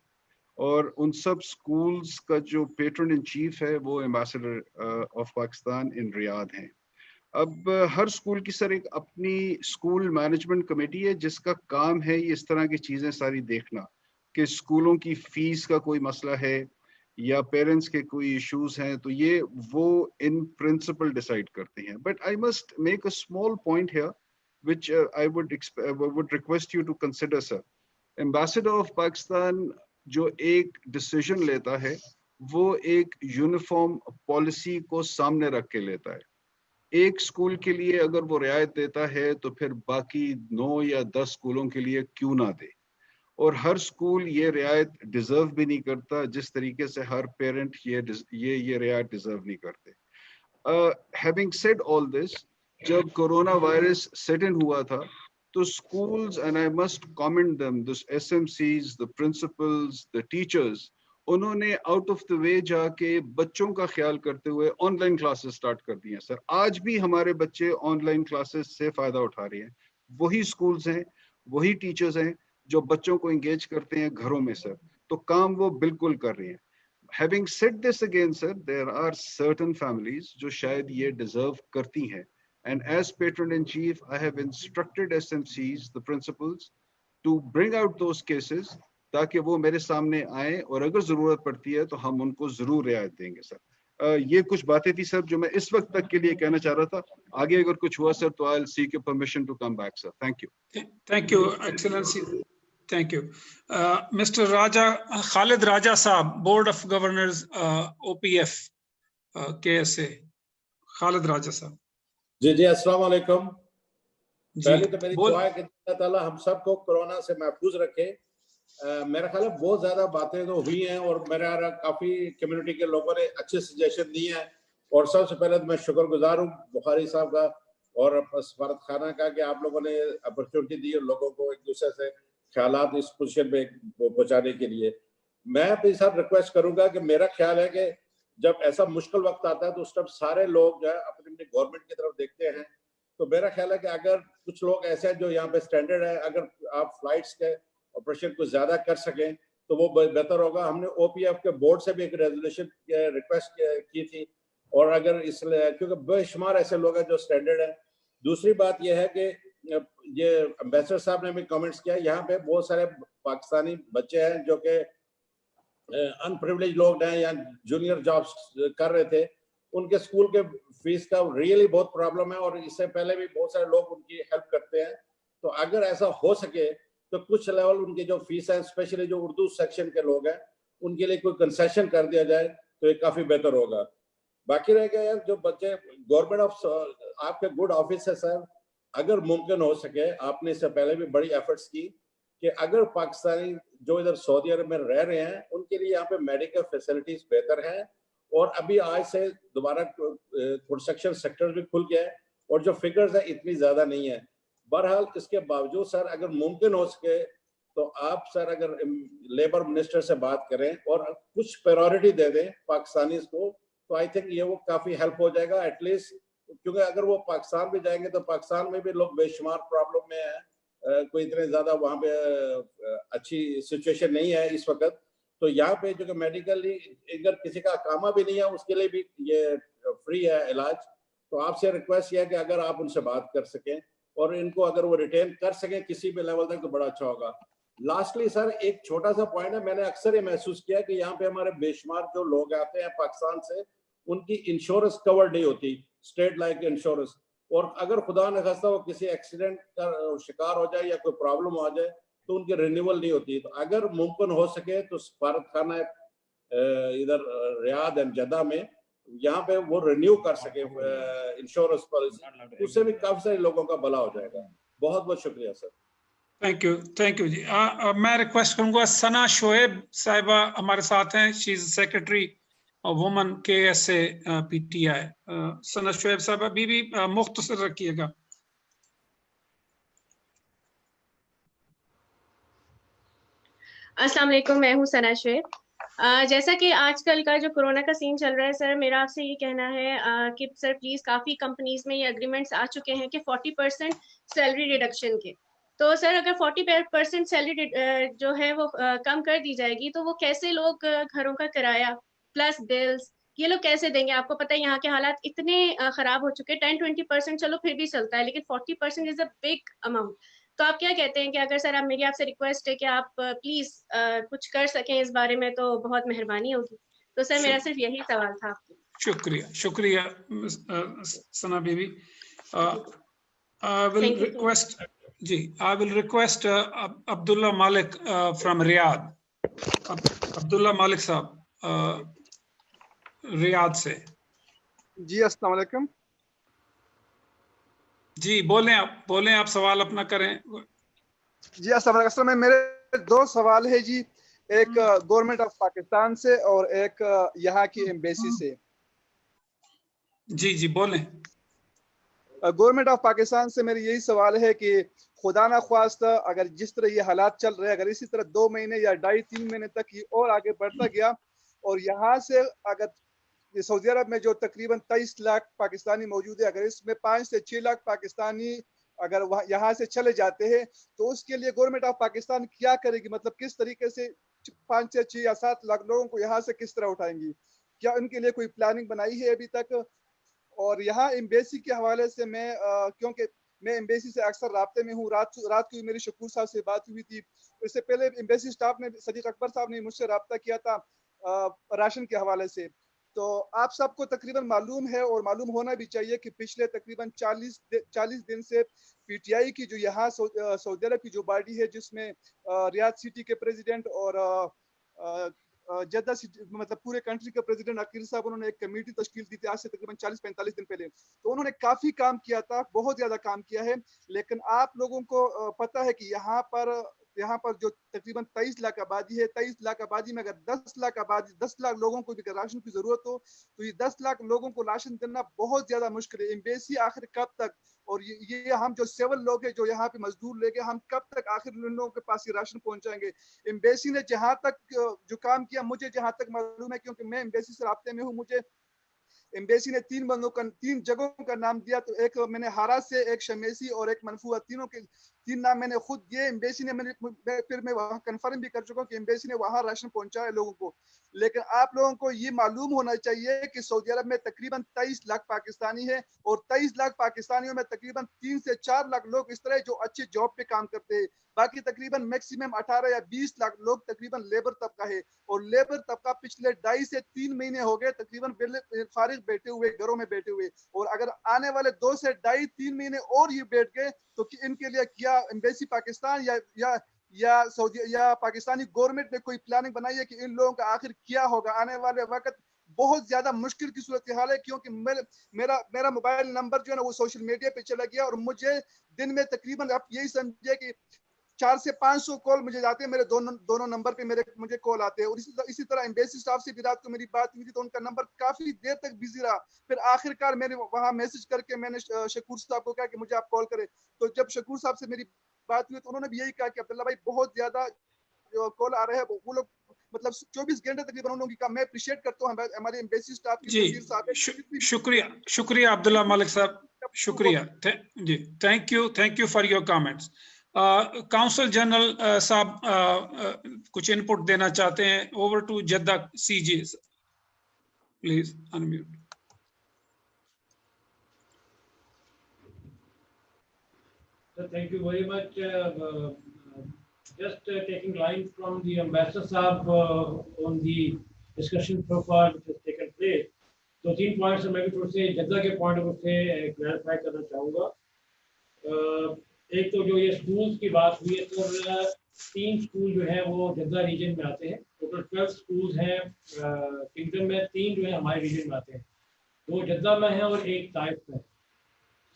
A: और उन सब स्कूल्स का जो पेट्रन इन चीफ है वो ambassador of Pakistan in Riyadh हैं। अब हर स्कूल की सर एक अपनी स्कूल मैनेजमेंट कमेटी है जिसका काम है ये इस तरह की चीज़ें सारी देखना कि स्कूलों की फीस का कोई मसला है या पेरेंट्स के कोई इश्यूज हैं, तो ये वो इन प्रिंसिपल डिसाइड करते हैं। But I must make a small point here which I would request you to consider sir. Ambassador of Pakistan जो एक डिसीजन लेता है वो एक यूनिफॉर्म पॉलिसी को सामने रख के लेता है। एक स्कूल के लिए अगर वो रियायत देता है तो फिर बाकी 9 या 10 स्कूलों के लिए क्यों ना दे, और हर स्कूल ये रियायत डिजर्व भी नहीं करता जिस तरीके से हर पेरेंट ये रियायत डिजर्व नहीं करते। हैविंग सेड ऑल दिस, जब कोरोना वायरस सेट इन हुआ था तो schools, and I must comment them, the SMCs, the principals, the teachers, उन्होंने आउट ऑफ द वे जाके बच्चों का ख्याल करते हुए ऑनलाइन क्लासेस स्टार्ट कर दी हैं सर। आज भी हमारे बच्चे ऑनलाइन क्लासेस से फायदा उठा रहे हैं। वही स्कूल्स हैं, वही टीचर्स हैं जो बच्चों को एंगेज करते हैं घरों में सर, तो काम वो बिल्कुल कर रहे हैं। Having said this again sir, there are certain families जो शायद ये deserve करती हैं, and as patron in chief I have instructed SMCs, the principals, to bring out those cases ताकि वो मेरे सामने आए, और अगर जरूरत पड़ती है तो हम उनको जरूर रियायत देंगे सर। ये कुछ बातें थी सर जो मैं इस वक्त तक के लिए कहना चाह रहा था। आगे अगर कुछ हुआ सर तो I'll seek your permission to come back sir. Thank you.
B: Thank you excellency. Thank you. Mr. Raja, Khalid Raja Saab, Board of Governors, OPF, KSA. Khalid Raja Saab.
Q: जी अस्सलाम वालेकुम। पहले तो मेरी दुआ है कि अल्लाह ताला हम सबको कोरोना से महफूज रखे। मेरा ख्याल है बहुत ज्यादा बातें तो हुई हैं और मेरा काफी कम्युनिटी के लोगों ने अच्छे सजेशन दिए हैं, और सबसे पहले तो मैं शुक्रगुजार हूँ बुखारी साहब का और सफारत खाना का कि आप लोगों ने अपॉर्चुनिटी दी और लोगों को एक दूसरे से ख्यालात इस पोजीशन पे पहुंचाने के लिए। मैं भी सर रिक्वेस्ट करूंगा कि मेरा ख्याल है कि जब ऐसा मुश्किल वक्त आता है तो उस टाइम सारे लोग जो है अपनी अपनी गवर्नमेंट की तरफ देखते हैं। तो मेरा ख्याल है कि अगर कुछ लोग ऐसे हैं जो यहाँ पे स्टैंडर्ड है, अगर आप फ्लाइट्स के ऑपरेशन को ज्यादा कर सकें तो वो बेहतर होगा। हमने OPF के बोर्ड से भी एक रेजोल्यूशन रिक्वेस्ट की थी, और अगर इसलिए क्योंकि बेशुमार ऐसे लोग हैं जो स्टैंडर्ड है। दूसरी बात यह है कि ये एम्बेसडर साहब ने भी कमेंट्स किया, यहाँ पे बहुत सारे पाकिस्तानी बच्चे हैं जो कि अनप्रिविलेज लोग हैं या जूनियर जॉब्स कर रहे थे, उनके स्कूल के फीस का रियली बहुत प्रॉब्लम है, और इससे पहले भी बहुत सारे लोग उनकी हेल्प करते हैं। तो अगर ऐसा हो सके तो कुछ लेवल उनकी जो फीस है, स्पेशली जो उर्दू सेक्शन के लोग हैं, उनके लिए कोई कंसेशन कर दिया जाए तो ये काफी बेहतर होगा। बाकी रह गया यार जो बच्चे गवर्नमेंट ऑफ आपके गुड ऑफिस है सर, अगर मुमकिन हो सके, आपने इससे पहले भी बड़ी एफर्ट्स की कि अगर पाकिस्तानी जो इधर सऊदी अरब में रह रहे हैं उनके लिए यहाँ पे मेडिकल फैसिलिटीज बेहतर हैं, और अभी आज से दोबारा कंस्ट्रक्शन सेक्टर भी खुल गया है और जो फिगर्स है इतनी ज्यादा नहीं है। बहरहाल इसके बावजूद सर अगर मुमकिन हो सके तो आप सर अगर लेबर मिनिस्टर से बात करें और कुछ प्रायोरिटी दे दें पाकिस्तानी को, तो आई थिंक ये वो काफी हेल्प हो जाएगा एटलीस्ट, क्योंकि अगर वो पाकिस्तान भी जाएंगे तो पाकिस्तान में भी लोग बेशुमार प्रॉब्लम में है, कोई इतने ज्यादा वहाँ पे अच्छी सिचुएशन नहीं है इस वक्त। तो यहाँ पे जो कि मेडिकली अगर किसी का कामा भी नहीं है उसके लिए भी ये फ्री है इलाज, तो आपसे रिक्वेस्ट यह है कि अगर आप उनसे बात कर सकें और इनको अगर वो रिटेन कर सकें किसी भी लेवल तक तो बड़ा अच्छा होगा। लास्टली सर एक छोटा सा पॉइंट है, मैंने अक्सर ये महसूस किया कि यहाँ पे हमारे बेशुमार जो लोग आते हैं पाकिस्तान से, उनकी इंश्योरेंस कवर नहीं होती, स्टेट लाइक इंश्योरेंस, और अगर खुदा न खास्ता वो किसी एक्सीडेंट का शिकार हो जाए या कोई प्रॉब्लम हो जाए तो उनकी रिन्यूअल नहीं होती। तो अगर मुमकिन हो सके तो सफारत खाना इधर रियाद एंड जद्दा में यहाँ पे वो रिन्यू कर सके इंश्योरेंस पॉलिसी, उससे भी काफी सारे लोगों का भला हो जाएगा। बहुत बहुत शुक्रिया सर।
B: थैंक यू जी। मैं रिक्वेस्ट करूंगा सना शोएब साहिबा हमारे साथ हैं, she is secretary woman KSA PTI। सना शोएब साहिबा बीबी मुख्तसर रखिएगा।
R: अस्सलाम वालेकुम, मैं हूँ सना शोएब। जैसा कि आजकल का जो कोरोना का सीन चल रहा है सर, मेरा आपसे ये कहना है कि सर प्लीज़ काफ़ी कंपनीज में ये एग्रीमेंट्स आ चुके हैं कि 40% सैलरी रिडक्शन के। तो सर अगर 40% सैलरी जो है वो कम कर दी जाएगी तो वो कैसे लोग घरों का किराया प्लस बिल्स ये लोग कैसे देंगे? आपको पता है यहाँ के हालात इतने ख़राब हो चुके हैं। 10-20% चलो फिर भी चलता है, लेकिन 40% इज़ अ बिग अमाउंट। तो आप क्या कहते हैं कि अगर सर आप मेरी आपसे रिक्वेस्ट है कि आप प्लीज कुछ कर सकें इस बारे में तो बहुत मेहरबानी होगी। तो सर मेरा सिर्फ यही सवाल था आपको।
B: शुक्रिया सना बीबी। I will request Abdullah Malik from Riyadh। Abdullah Malik साहब रियाद से।
S: जी अस्सलाम वालेकुम।
B: जी बोलें आप सवाल अपना करें।
S: जी अस्सलाम वालेकुम। मेरे दो सवाल है जी, एक गवर्नमेंट ऑफ पाकिस्तान से और एक यहाँ की एम्बेसी से।
B: जी बोलें।
S: गवर्नमेंट ऑफ पाकिस्तान से मेरी यही सवाल है कि खुदा ना ख्वास्ता अगर जिस तरह ये हालात चल रहे हैं, अगर इसी तरह 2 महीने या 2.5-3 महीने तक ये और आगे बढ़ता गया और यहाँ से अगर सऊदी अरब में जो तकरीबन 23 लाख पाकिस्तानी मौजूद है, अगर इसमें 5 से 6 लाख पाकिस्तानी अगर यहाँ से चले जाते हैं तो उसके लिए गवर्नमेंट ऑफ पाकिस्तान क्या करेगी? मतलब किस तरीके से 5 से 6 या 7 लाख लोगों को यहाँ से किस तरह उठाएंगी? क्या उनके लिए कोई प्लानिंग बनाई है अभी तक? और यहाँ एम्बेसी के हवाले से मैं क्योंकि मैं एम्बेसी से अक्सर राब्ते में हूँ, रात को मेरी शकूर साहब से बात हुई थी। इससे पहले एम्बेसी स्टाफ ने सदीक अकबर साहब ने मुझसे रब्ता किया था राशन के हवाले से। तो आप सबको तकरीबन मालूम है और मालूम होना भी चाहिए कि पिछले तकरीबन 40 दिन से PTI की जो यहाँ सऊदी अरब की जो बॉडी है जिसमें रियाद सिटी के प्रेसिडेंट और जद्दा सिटी मतलब पूरे कंट्री के प्रेसिडेंट अकील साहब, उन्होंने एक कमेटी तश्कील दी थी आज से तकरीबन 40-45 दिन पहले। तो उन्होंने काफी काम किया था, बहुत ज्यादा काम किया है। लेकिन आप लोगों को पता है कि यहाँ पर जो तकरीबन 23 लाख आबादी है, 23 लाख आबादी में अगर 10 लाख लोगों को भी राशन की जरूरत हो तो ये 10 लाख लोगों को राशन देना बहुत ज्यादा मुश्किल है। एम्बेसी आखिर कब तक, और ये हम जो सिविल लोग हैं जो यहाँ पे मजदूर लेके हम कब तक आखिर उन लोगों के पास ये राशन पहुंचाएंगे? एम्बेसी ने जहाँ तक जो काम किया, मुझे जहाँ तक मालूम है क्योंकि मैं एम्बेसी से राब्ते में हूँ, मुझे एम्बेसी ने 3 जगहों का नाम दिया। तो एक मैंने हारा से, एक शमेसी और एक मनफूआ, 3 नाम मैंने खुद दिए। एम्बेसी ने फिर मैं वहाँ कंफर्म भी कर चुका हूँ कि एम्बेसी ने वहाँ राशन पहुंचाया लोगों को। लेकिन आप लोगों को ये मालूम होना चाहिए कि सऊदी अरब में तकरीबन 23 लाख पाकिस्तानी है और 23 लाख पाकिस्तानियों में तकरीबन 3 से 4 लाख लोग इस तरह जो अच्छे जॉब पे काम करते हैं। बाकी तकरीबन मैक्सिमम 18 या 20 लाख लोग तकरीबन लेबर तबका है, और लेबर तबका पिछले 2.5 से 3 महीने हो गए तकरीबन फारिग बैठे हुए, घरों में बैठे हुए। और अगर आने वाले 2 से 2.5-3 महीने और ये बैठ गए तो इनके लिए क्या एम्बेसी पाकिस्तान या सऊदी या पाकिस्तानी गवर्नमेंट ने कोई प्लानिंग बनाई है कि इन लोगों का आखिर क्या होगा? आने वाले वक्त बहुत ज्यादा मुश्किल की सूरत हाल है, क्योंकि मेरा मोबाइल नंबर जो है ना वो सोशल मीडिया पे चला गया और मुझे दिन में तकरीबन आप यही समझे कि 400 से 500 कॉल मुझे जाते हैं, मेरे दोनों नंबर पे मुझे कॉल आते हैं। और इसी तरह एम्बेसी स्टाफ से भी रात को मेरी बात हुई थी तो उनका नंबर काफी देर तक बिजी रहा। फिर आखिरकार मैंने वहां मैसेज करके मैंने शकूर साहब को कहा कि मुझे आप कॉल करें। तो जब शकूर साहब से मेरी बात हुई तो उन्होंने भी यही कहा कि अब्दुल्ला भाई बहुत ज्यादा कॉल आ रहे हैं, वो लोग मतलब 24 घंटे तकरीबन उन लोगों की काम। मैं अप्रिशिएट करता हूँ हमारे एम्बेसी स्टाफ की।
B: शुक्रिया अब्दुल्ला मालिक साहब, शुक्रिया जी, thank you for your comments. Council general sahab कुछ इनपुट देना चाहते हैं। Over to Jeddah CJ, please unmute.
K: So thank you very much. Just taking line from the Ambassador Saab on the discussion so far which has taken place. तो 3 points मैं भी थोड़े से जद्दा के पॉइंट ऑफ से क्लैरिफाई करना चाहूँगा। एक तो जो ये स्कूल्स की बात हुई है, तो 3 स्कूल जो है वो जद्दा रीजन में आते हैं। टोटल 12 स्कूल्स हैं किंगडम में, 3 जो है हमारे रीजन में आते हैं, 2 जद्दा में हैं और 1 ताइफ में।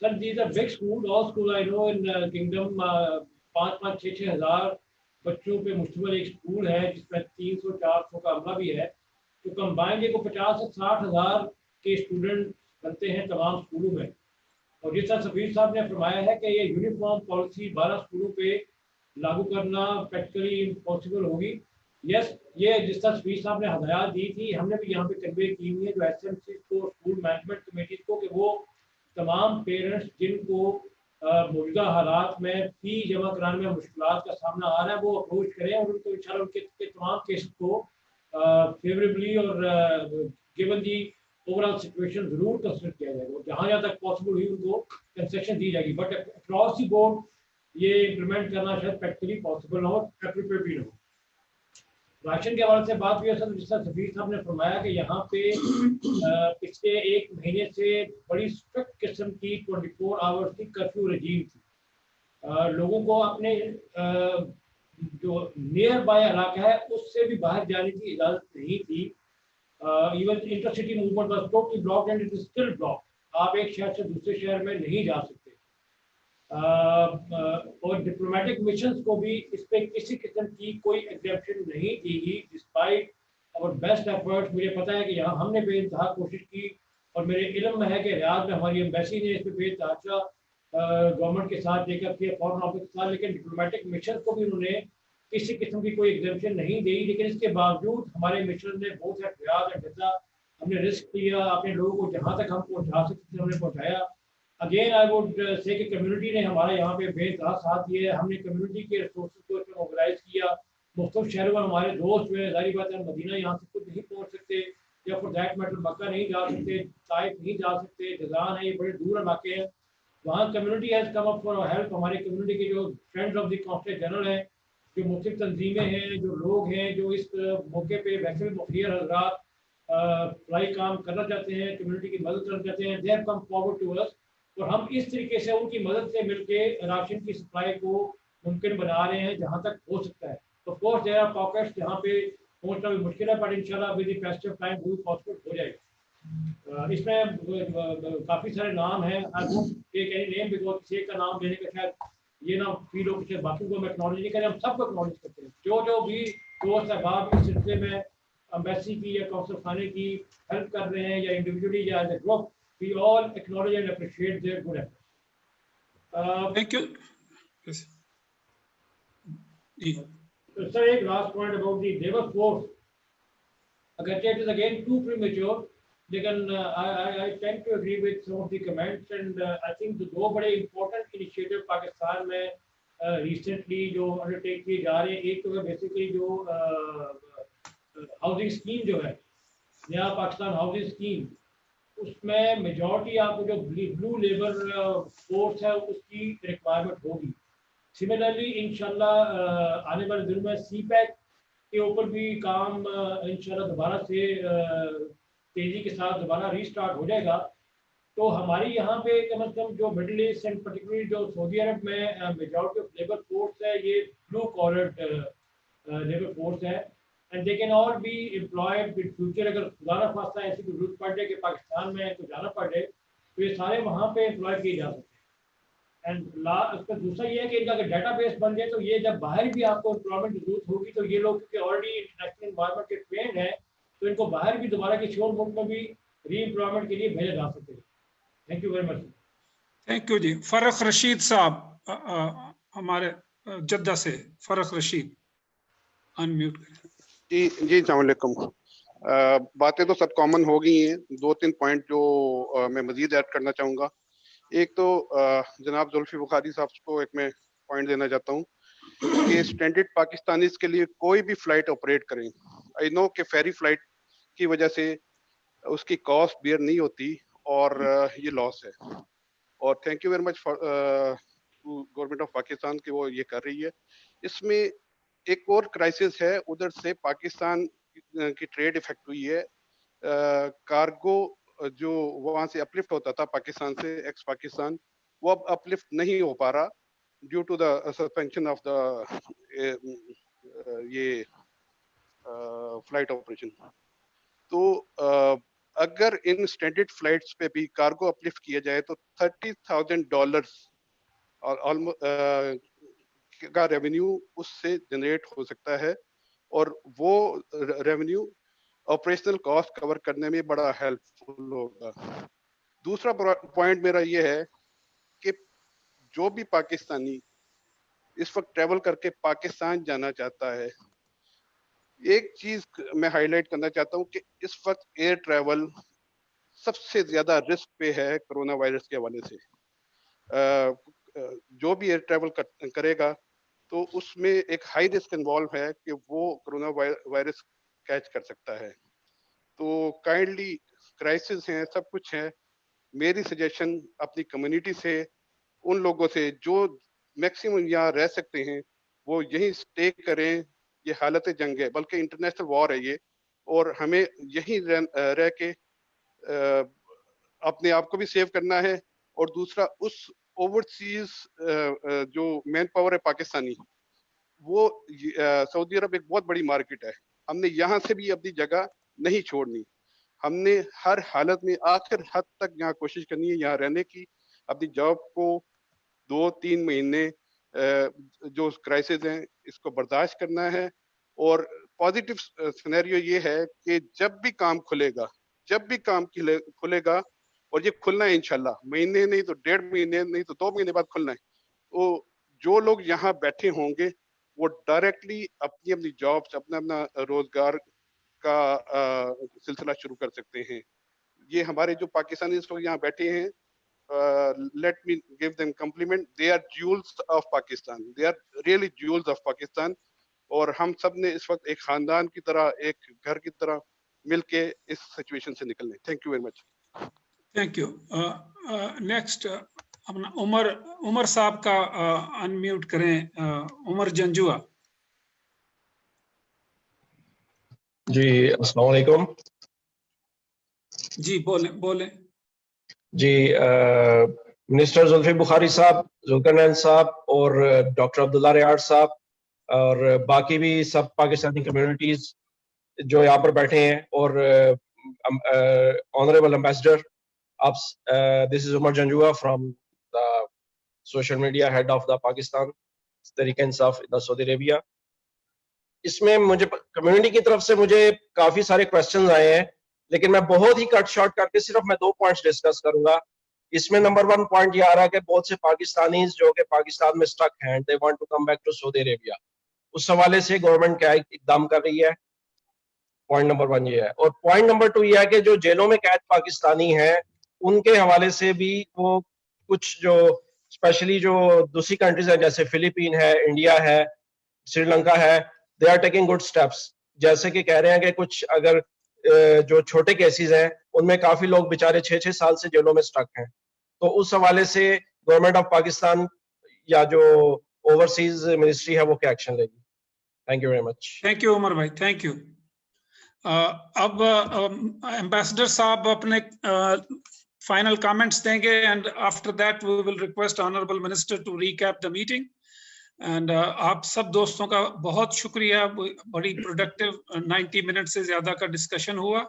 K: Sir these are big school, all school I know in kingdom. 5-6 हज़ार बच्चों पे मुश्तमिल एक स्कूल है जिसमें 300-400 का अमला भी है। तो कंबाइंड को 50 से 60 हज़ार के स्टूडेंट बनते हैं तमाम स्कूलों में। और जिस तरह सफीर साहब ने फरमाया है कि ये यूनिफॉर्म पॉलिसी 12 स्कूलों पे लागू करना प्रैक्टिकली इम्पॉसिबल होगी। यस, ये जिस तरह सफीर साहब ने हदायत दी थी, हमने भी यहाँ पे कन्वे की हुई है जो SMC को, स्कूल मैनेजमेंट कमेटी को, कि वो तमाम पेरेंट्स जिनको मौजूदा हालात में फी जमा कराने में मुश्किलात का सामना आ रहा है वो अप्रोच करें और उनको इंशाल्लाह उनके तमाम केस को फेवरेबली और गिवन दी ओवरऑल सिचुएशन जरूर कंसिडर किया जाएगा। जहाँ जहाँ तक पॉसिबल हुई उनको कंसेशन दी जाएगी, बट अक्रॉस दी बोर्ड ये इम्प्लीमेंट करना शायद प्रैक्टिकली पॉसिबल ना हो, प्रेफरेबल भी ना हो। राशन के हवाले से बात हुई है सर, जिस तरह सफीर साहब ने फरमाया कि यहाँ पे पिछले 1 महीने से बड़ी स्ट्रिक्ट किस्म की 24 आवर्स की कर्फ्यू रजीम थी। लोगों को अपने जो नियर बाय इलाका है उससे भी बाहर जाने की इजाज़त नहीं थी। Even intercity movement was totally blocked and it is still blocked. आप एक शहर से दूसरे शहर में नहीं जा सकते। और डिप्लोमेटिक मिशंस को भी इस पे किसी किस्म की कोई एग्जेप्शन नहीं दी गई डिस्पाइट और बेस्ट एफर्ट्स। मुझे पता है कि यहाँ हमने बेइंतहा कोशिश की और मेरे इल्म में है कि रियाद में हमारी एम्बेसी ने इस पर बेतहाशा गवर्नमेंट के साथ देखकर किया, फॉरेन ऑफिस के साथ, लेकिन डिप्लोमेटिक मिशन को भी उन्होंने किसी किस्म की कोई एग्जेप्शन नहीं दी। लेकिन इसके बावजूद हमारे मिशन ने बहुत रियाद और जद्दा हमने रिस्क लिया, अपने लोगों को जहाँ तक हम पहुँचा सकते थे हमने पहुँचाया। अगेन आई वुड से कि कम्युनिटी ने हमारा यहाँ पे बेतहा साथ दिया है। हमने कम्युनिटी के रिसोर्सेज को इसमें मोबिलाइज किया। मुख्तलिफ शहरों में हमारे दोस्त हुए, जाहिर बात है मदीना यहाँ से खुद नहीं पहुँच सकते या फॉर दैट मैटर मक्का नहीं जा सकते, ताइफ नहीं जा सकते, जज़ान है, ये बड़े दूर इलाके हैं। वहाँ community has come up for help. हमारे कम्युनिटी के जो friends of the consulate general हैं, जो मुख्तलिफ तंजीमें हैं, जो लोग हैं जो इस मौके पर वैसे भी मुखियर हजरात फ्लाई काम करना चाहते हैं, कम्युनिटी की मदद करना चाहते हैं, they have come forward to us. और हम इस तरीके से उनकी मदद से मिलके राशन की सप्लाई को मुमकिन बना रहे हैं जहाँ तक हो सकता है। तो कोर्स देयर आर पॉकेट्स जहाँ पे पहुँचना भी मुश्किल है, बट इंशाल्लाह विद द फेस्टिव टाइम वो पॉसिबल हो जाएगा। इसमें काफ़ी सारे नाम हैं। I won't take any name because किसी का नाम लेने का शायद ये ना फील हो कि बाकी को हम एक्नॉलेज नहीं करें। हम सबको एक्नॉलेज करते हैं जो भी दोस्त अहबाब इस सिलसिले में एम्बेसी की या कौंसल खाने की हेल्प कर रहे हैं या इंडिविजुअली या as a group, we all acknowledge and appreciate their good efforts.
B: Thank you. Yes.
K: So, sir, एक last point about the labor force. Again, it is again too premature. लेकिन I tend to agree with some of the comments and I think the 2 बड़े important initiative Pakistan में recently जो undertake किए जा रहे हैं, एक तो है basically जो housing scheme जो है, नया पाकिस्तान housing scheme, उसमें मेजॉरिटी आपको जो ब्लू लेबर फोर्स है उसकी रिक्वायरमेंट होगी। सिमिलरली इंशाल्लाह आने वाले दिनों में CPEC के ऊपर भी काम इंशाल्लाह दोबारा से तेज़ी के साथ दोबारा रीस्टार्ट हो जाएगा। तो हमारी यहाँ पे कम से कम जो मिडिल ईस्ट एंड पर्टिकुलरली जो सऊदी अरब में मेजॉरिटी ऑफ लेबर फोर्स है ये ब्लू कॉलर लेबर फोर्स है and they can all be employed in future। अगर खुदा न खास्ता ऐसी कोई जरूरत पड़ जाए कि पाकिस्तान में तो जाना पड़ जाए तो ये सारे वहाँ पे एम्प्लॉय किए जा सकते हैं। एंड उसका दूसरा ये है कि इनका अगर डेटाबेस बन जाए तो ये जब बाहर भी आपको एम्प्लॉयमेंट की जरूरत होगी तो ये लोग क्योंकि ऑलरेडी इंटरनेशनल एनवायरनमेंट के ट्रेंड है तो इनको बाहर भी दोबारा किसी और मुल्क में भी री एम्प्लॉयमेंट के लिए भेजा जा सके। Thank you very much.
B: Thank you जी। फरख रशीद साहब हमारे जद्दा से, फरख रशीद अनम्यूट करें।
T: जी अस्सलाम वालेकुम। बातें तो सब कॉमन हो गई हैं, 2-3 पॉइंट जो मैं मजीद ऐड करना चाहूँगा। एक तो जनाब जुल्फी बुखारी साहब को एक मैं पॉइंट देना चाहता हूँ कि स्टैंडर्ड पाकिस्तानीज के लिए कोई भी फ्लाइट ऑपरेट करें, आई नो कि फेरी फ्लाइट की वजह से उसकी कॉस्ट बियर नहीं होती और ये लॉस है। और thank you very much for government of Pakistan की वो ये कर रही है। इसमें एक और क्राइसिस है, उधर से पाकिस्तान की ट्रेड इफेक्ट हुई है। कार्गो जो वहाँ से अपलिफ्ट होता था पाकिस्तान से, एक्स पाकिस्तान, वो अब अपलिफ्ट नहीं हो पा रहा due to the suspension of the ये फ्लाइट ऑपरेशन। तो अगर इन स्टैंडर्ड फ्लाइट्स पे भी कार्गो अपलिफ्ट किया जाए तो $30,000 और का रेवेन्यू उससे जनरेट हो सकता है, और वो रेवेन्यू ऑपरेशनल कॉस्ट कवर करने में बड़ा हेल्पफुल होगा। दूसरा पॉइंट मेरा ये है कि जो भी पाकिस्तानी इस वक्त ट्रैवल करके पाकिस्तान जाना चाहता है, एक चीज मैं हाईलाइट करना चाहता हूँ कि इस वक्त एयर ट्रैवल सबसे ज्यादा रिस्क पे है कोरोना वायरस के हवाले से। जो भी एयर ट्रैवल करेगा तो उसमें एक हाई रिस्क इन्वॉल्व है कि वो कोरोना वायरस कैच कर सकता है। तो काइंडली क्राइसिस हैं, सब कुछ है, मेरी सजेशन अपनी कम्युनिटी से, उन लोगों से जो मैक्सिमम यहाँ रह सकते हैं वो यहीं स्टे करें। ये हालत जंग है, बल्कि इंटरनेशनल वॉर है ये, और हमें यहीं रह के अपने आप को भी सेव करना है, और दूसरा उस ओवरसीज जो मैन पावर है पाकिस्तानी, वो सऊदी अरब एक बहुत बड़ी मार्केट है, हमने यहाँ से भी अपनी जगह नहीं छोड़नी। हमने हर हालत में आखिर हद तक यहाँ कोशिश करनी है यहाँ रहने की, अपनी जॉब को 2-3 महीने जो क्राइसिस हैं इसको बर्दाश्त करना है। और पॉजिटिव सिनेरियो ये है कि जब भी काम खुलेगा, और ये खुलना है इंशाल्लाह, महीने नहीं तो 1.5 महीने नहीं तो 2 महीने बाद खुलना है, तो जो लोग यहाँ बैठे होंगे वो डायरेक्टली अपनी अपनी जॉब्स, अपना रोजगार का सिलसिला शुरू कर सकते हैं। ये हमारे जो पाकिस्तानी इस वक्त यहाँ बैठे हैं, let me give them compliment, they are jewels of Pakistan, they are really jewels of Pakistan, और हम सब ने इस वक्त एक खानदान की तरह, एक घर की तरह मिलके इस सिचुएशन से निकलने। Thank you very much.
B: Thank you. Next अपना उमर साहब का अनम्यूट करें, उमर जंजुआ।
U: जी अस्सलाम वालेकुम।
B: जी बोले
U: जी। मिनिस्टर जुल्फी बुखारी साहब, जुल्करनैन साहब और डॉक्टर अब्दुल्ला रियाड़ साहब और बाकी भी सब पाकिस्तानी कम्युनिटीज जो यहाँ पर बैठे हैं, और ऑनरेबल एम्बेसडर, आप, this is Umar Janjua from the social media head of the Pakistan Tehreek Insaf the Saudi Arabia. इसमें मुझे कम्युनिटी की तरफ से मुझे काफी सारे क्वेश्चंस आए हैं, लेकिन मैं बहुत ही कट शॉर्ट करके सिर्फ मैं 2 पॉइंट्स डिस्कस करूंगा। इसमें नंबर 1 पॉइंट ये आ रहा है कि बहुत से पाकिस्तानी जो कि पाकिस्तान में स्टक हैं, they want to come back to Saudi Arabia. उस हवाले से गवर्नमेंट क्या इकदाम कर रही है? पॉइंट नंबर 1 ये है। और पॉइंट नंबर 2 ये है कि जो जेलों में कैद पाकिस्तानी हैं उनके हवाले से भी वो कुछ जो स्पेशली जो दूसरी कंट्रीज है जैसे फिलीपीन है, इंडिया है, श्रीलंका है, they are taking good steps. जैसे कि कह रहे हैं कि कुछ अगर जो छोटे केसेस हैं उनमें काफी लोग बेचारे 6-6 साल से जेलों में स्टक हैं। तो उस हवाले से गवर्नमेंट ऑफ पाकिस्तान या जो ओवरसीज मिनिस्ट्री है वो क्या एक्शन लेगी? Thank you very much.
B: Thank you Umar भाई, थैंक यू। अब एम्बेसडर साहब अपने फाइनल कमेंट्स देंगे, and after that we will request honourable minister to recap the meeting. And आप सब दोस्तों का बहुत शुक्रिया, बड़ी प्रोडक्टिव 90 मिनट से ज्यादा का डिस्कशन हुआ।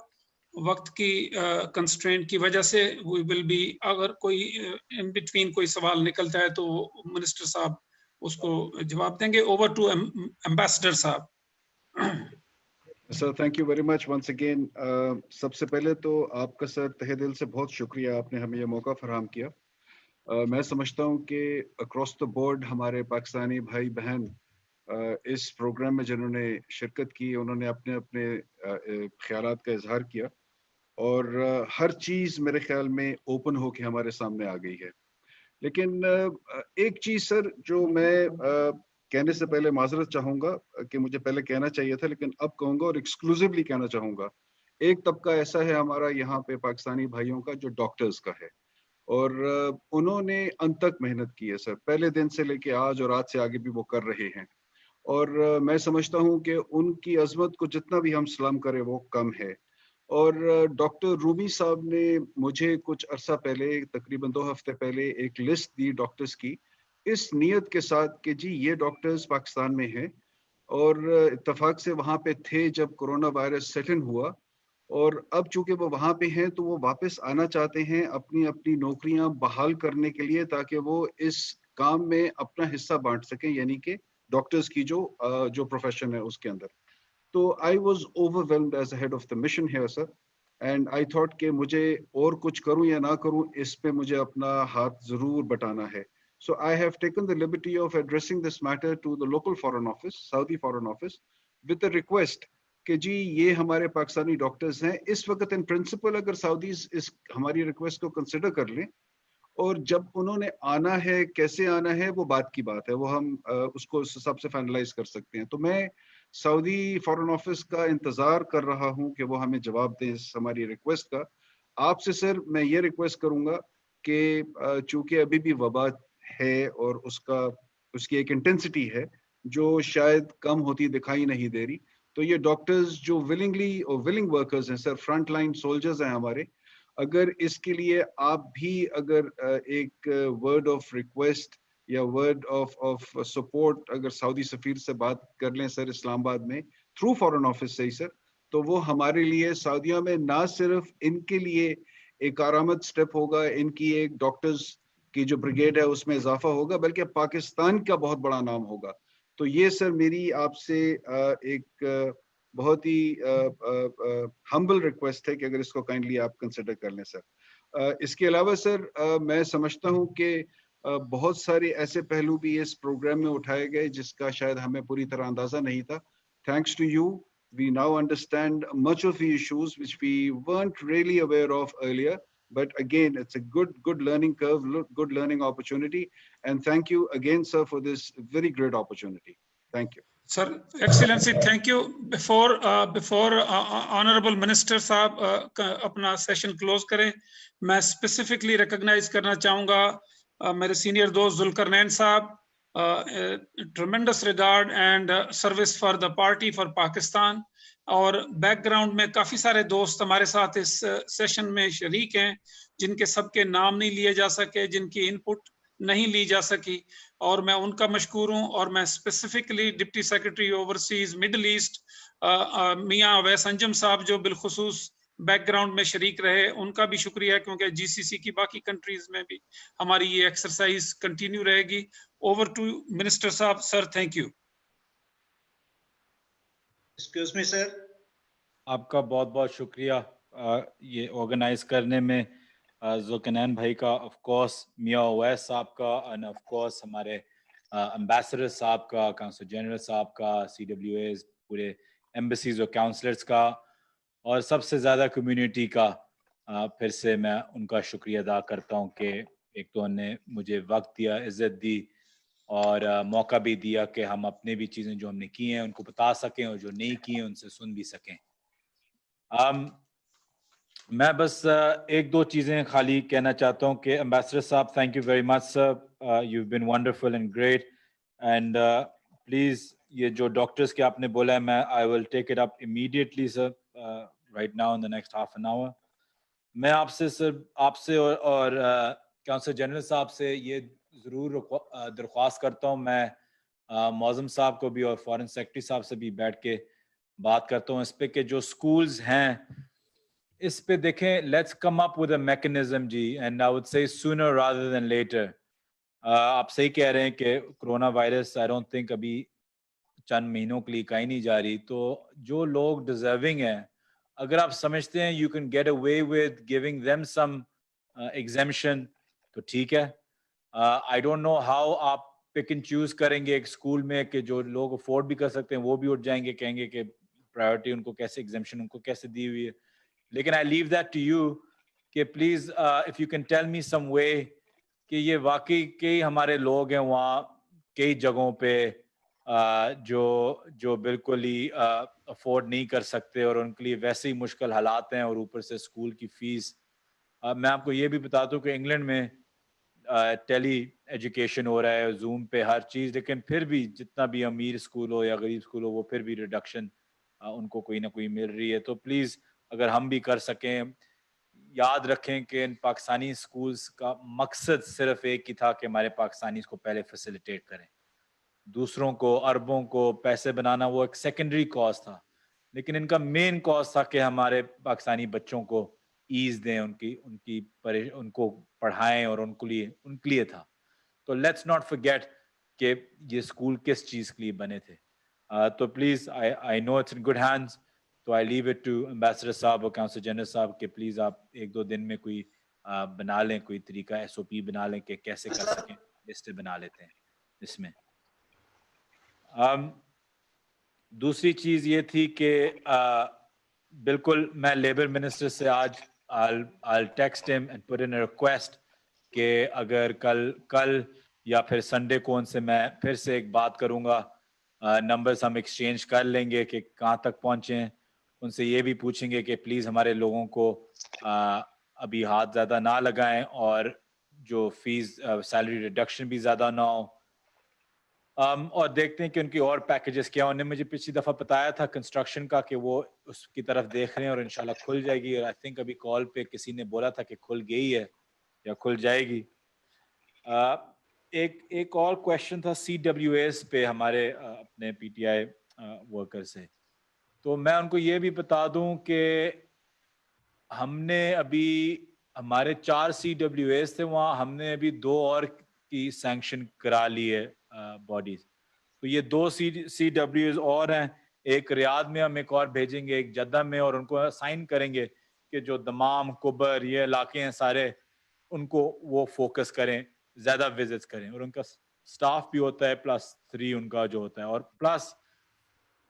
B: वक्त की कंस्ट्रेंट की वजह से वी विल बी, अगर कोई इन बिटवीन कोई सवाल निकलता है तो मिनिस्टर साहब उसको जवाब देंगे। ओवर टू एम्बेसडर साहब।
A: Sir thank you very much once again. सबसे पहले तो आपका सर तहे दिल से बहुत शुक्रिया, आपने हमें ये मौका फराहम किया। मैं समझता हूँ कि अक्रॉस द बोर्ड हमारे पाकिस्तानी भाई बहन इस प्रोग्राम में जिन्होंने शिरकत की, उन्होंने अपने अपने ख्यालात का इजहार किया, और हर चीज़ मेरे ख्याल में ओपन होके हमारे सामने आ गई है। लेकिन एक चीज़ सर जो मैं कहने से पहले माजरत चाहूँगा कि मुझे पहले कहना चाहिए था, लेकिन अब कहूँगा और एक्सक्लूसिवली कहना चाहूँगा। एक तबका ऐसा है हमारा यहाँ पे पाकिस्तानी भाइयों का जो डॉक्टर्स का है, اور उन्होंने अंत तक मेहनत की है सर, पहले दिन से लेके आज और आज से आगे भी वो कर रहे हैं। और मैं समझता हूँ कि उनकी अजमत को जितना भी हम सलाम करें वो कम है। और डॉक्टर रूमी साहब ने मुझे कुछ अरसा पहले, तकरीबन 2 हफ्ते पहले, एक लिस्ट दी डॉक्टर्स की, इस नीयत के साथ कि जी ये डॉक्टर्स पाकिस्तान में हैं और इत्तेफाक से वहाँ पे थे जब कोरोना वायरस सेट इन हुआ, और अब चूंकि वो वहाँ पे हैं तो वो वापस आना चाहते हैं अपनी अपनी नौकरियां बहाल करने के लिए, ताकि वो इस काम में अपना हिस्सा बांट सकें, यानी कि डॉक्टर्स की जो प्रोफेशन है उसके अंदर। तो I was overwhelmed as head of the mission here sir, and I thought कि मुझे और कुछ करूं या ना करूं, इस पे मुझे अपना हाथ जरूर बटाना है। So I have taken the liberty of addressing this matter to the local foreign office, Saudi foreign office, with a request कि जी ये हमारे पाकिस्तानी डॉक्टर्स हैं, इस वक्त इन प्रिंसिपल अगर सऊदीज इस हमारी रिक्वेस्ट को कंसिडर कर लें, और जब उन्होंने आना है, कैसे आना है, वो बात की बात है, वो हम उसको उस हिसाब से फाइनलाइज कर सकते हैं। तो मैं सऊदी फॉरेन ऑफिस का इंतजार कर रहा हूं कि वो हमें जवाब दें इस हमारी रिक्वेस्ट का। आपसे सर मैं ये रिक्वेस्ट करूंगा कि चूंकि अभी भी वबा है और उसकी एक इंटेंसिटी है जो शायद कम होती दिखाई नहीं दे रही, तो ये डॉक्टर्स जो विलिंग वर्कर्स हैं सर, फ्रंट लाइन सोल्जर्स हैं हमारे, अगर इसके लिए आप भी अगर एक वर्ड ऑफ रिक्वेस्ट या वर्ड ऑफ सपोर्ट अगर सऊदी सफीर से बात कर लें सर इस्लामाबाद में, थ्रू फॉरेन ऑफिस से ही सर, तो वो हमारे लिए सऊदीया में ना सिर्फ इनके लिए एक आरामद स्टेप होगा, इनकी एक डॉक्टर्स की जो ब्रिगेड है उसमें इजाफा होगा, बल्कि पाकिस्तान का बहुत बड़ा नाम होगा। तो ये सर मेरी आपसे एक बहुत ही हम्बल रिक्वेस्ट है कि अगर इसको काइंडली आप कंसिडर कर लें सर। इसके अलावा सर मैं समझता हूँ कि बहुत सारे ऐसे पहलू भी इस प्रोग्राम में उठाए गए जिसका शायद हमें पूरी तरह अंदाजा नहीं था। Thanks to you, we now understand much of the issues which we weren't really aware of earlier, but again it's a good learning curve, good learning opportunity, and thank you again sir for this very great opportunity. Thank you
B: sir. Excellency, thank you. Before honorable minister साहब अपना session close करें, मैं specifically recognise करना चाहूंगा मेरे senior दोस्त जुल्करनैन साहब, tremendous regard and service for the party for Pakistan, और बैकग्राउंड में काफी सारे दोस्त हमारे साथ इस सेशन में शरीक हैं जिनके सबके नाम नहीं लिए जा सके, जिनकी इनपुट नहीं ली जा सकी, और मैं उनका मशकूर हूं। और मैं specifically deputy secretary overseas middle east Mian Awais Anjum sahab जो बिलखुसूस बैकग्राउंड में शरीक रहे, उनका भी शुक्रिया, क्योंकि जीसीसी की बाकी कंट्रीज में भी हमारी ये एक्सरसाइज कंटिन्यू रहेगी। ओवर टू मिनिस्टर साहब। Sir thank you.
C: Excuse me sir.
F: आपका बहुत बहुत शुक्रिया ये ऑर्गेनाइज करने में, जुल्करनैन भाई का, ऑफ कोर्स मियां अवैस साहब का, एंड ऑफ कोर्स हमारे एम्बेसडर साहब का, काउंसिल जनरल साहब का, CWAs, पूरे एम्बेसीज और काउंसलर्स का, और सबसे ज़्यादा कम्युनिटी का फिर से मैं उनका शुक्रिया अदा करता हूँ कि एक तो उन्होंने मुझे वक्त दिया, इज़्ज़त दी और मौका भी दिया कि हम अपने भी चीज़ें जो हमने की हैं उनको बता सकें और जो नहीं की हैं उनसे सुन भी सकें। मैं बस एक दो चीज़ें खाली कहना चाहता हूँ कि एम्बेसडर साहब, thank you very much sir, you been wonderful and great, and please ये जो डॉक्टर्स के आपने बोला है, मैं I will take it up immediately sir, right now in the next half an hour. मैं आपसे सर, आपसे और काउंसिल जनरल साहब से ये ज़रूर दरख्वास्त करता हूँ, मैं मौज़म साहब को भी और फॉरेन सेक्रेटरी साहब से भी बैठ के बात करता हूँ इस पे कि जो स्कूल्स हैं इस पे देखें, let's come up with a mechanism जी, and I would say sooner rather than later. आप सही कह रहे हैं कि corona virus I don't think अभी चंद महीनों के लिए कहीं नहीं जा रही, तो जो लोग डिजर्विंग हैं, अगर आप समझते हैं you can get away with giving them some exemption तो ठीक है। आई डोंट नो हाउ आप पिक एंड चूज करेंगे एक स्कूल में कि जो लोग अफोर्ड भी कर सकते हैं वो भी उठ जाएंगे, कहेंगे कि प्रायोरिटी उनको कैसे, एग्जेम्पशन उनको कैसे दी हुई है, लेकिन I leave that to you कि please if you can tell me some way कि ये वाकई कई हमारे लोग हैं वहाँ कई जगहों पे जो बिल्कुल ही अफोर्ड नहीं कर सकते और उनके लिए वैसे ही मुश्किल हालात हैं और ऊपर से स्कूल की फीस मैं आपको ये भी बताता हूँ कि इंग्लैंड में टेली एजुकेशन हो रहा है, जूम पे हर चीज़, लेकिन फिर भी जितना भी अमीर स्कूल हो या गरीब स्कूल हो वो फिर भी रिडक्शन उनको कोई ना कोई मिल रही है। तो प्लीज़ अगर हम भी कर सकें, याद रखें कि इन पाकिस्तानी स्कूल्स का मकसद सिर्फ एक ही था कि हमारे पाकिस्तानी को पहले फैसिलिटेट करें, दूसरों को अरबों को पैसे बनाना वो एक सेकेंडरी कॉज था, लेकिन इनका मेन कॉज था कि हमारे पाकिस्तानी बच्चों को ईज दें, उनको पढ़ाएं और उनके लिए था। तो लेट्स नॉट फॉरगेट कि ये स्कूल किस चीज़ के लिए बने थे। तो please I know it's in good hands, तो I leave it to ambassador sahab और काउंसिल जनरल साहब कि प्लीज़ आप 1-2 दिन में कोई बना लें, कोई तरीका SOP बना लें कि कैसे कर सकें, लिस्ट बना लेते हैं इसमें। दूसरी चीज़ ये थी कि बिल्कुल मैं लेबर मिनिस्टर से आज I'll text him and put in a request कि अगर कल या फिर संडे को उनसे मैं फिर से एक बात करूँगा, नंबर्स हम एक्सचेंज कर लेंगे कि कहाँ तक पहुँचे हैं। उनसे ये भी पूछेंगे कि प्लीज़ हमारे लोगों को अभी हाथ ज़्यादा ना लगाएं और जो फीस सैलरी रिडक्शन भी ज़्यादा ना हो। और देखते हैं कि उनकी और पैकेजेस क्या। उन्होंने मुझे पिछली दफ़ा बताया था कंस्ट्रक्शन का कि वो उसकी तरफ देख रहे हैं और इंशाल्लाह खुल जाएगी, और आई थिंक अभी कॉल पे किसी ने बोला था कि खुल गई है या खुल जाएगी। एक और क्वेश्चन था CWAs पे हमारे अपने PTI वर्कर से, तो मैं उनको ये भी बता दूं कि हमने अभी हमारे 4 CWAs थे वहाँ, हमने अभी 2 और की सैंक्शन करा ली है बॉडीज। तो ये 2 CWAs और हैं, एक रियाद में हम एक और भेजेंगे, एक जद्दा में, और उनको साइन करेंगे कि जो दमाम कुबर ये इलाके हैं सारे, उनको वो फोकस करें, ज़्यादा विजिट्स करें, और उनका स्टाफ भी होता है +3 उनका जो होता है। और प्लस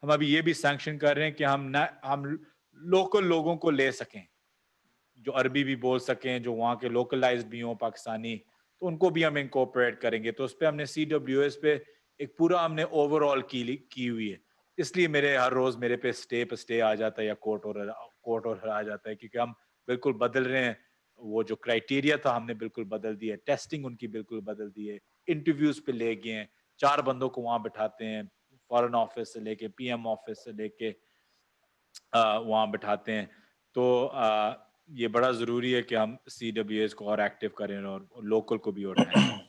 F: हम अभी ये भी सैंक्शन कर रहे हैं कि हम लोकल लोगों को ले सकें जो अरबी भी बोल सकें, जो वहाँ के लोकलाइज्ड भी हों पाकिस्तानी, तो उनको भी हम इनकॉर्पोरेट करेंगे। तो उस पर हमने CWAs पे एक पूरा हमने ओवरऑल की हुई है, इसलिए मेरे हर रोज़ मेरे पे स्टे आ जाता है या कोर्ट ऑर्डर आ जाता है, क्योंकि हम बिल्कुल बदल रहे हैं। वो जो क्राइटेरिया था हमने बिल्कुल बदल दिया, टेस्टिंग उनकी बिल्कुल बदल दी है, इंटरव्यूज पे ले गए हैं, 4 बंदों को वहाँ बिठाते हैं, फॉरेन ऑफिस से लेके PM ऑफिस से लेके वहाँ बिठाते हैं। तो ये बड़ा ज़रूरी है कि हम CWAs को और एक्टिव करें और लोकल को भी उठाएं।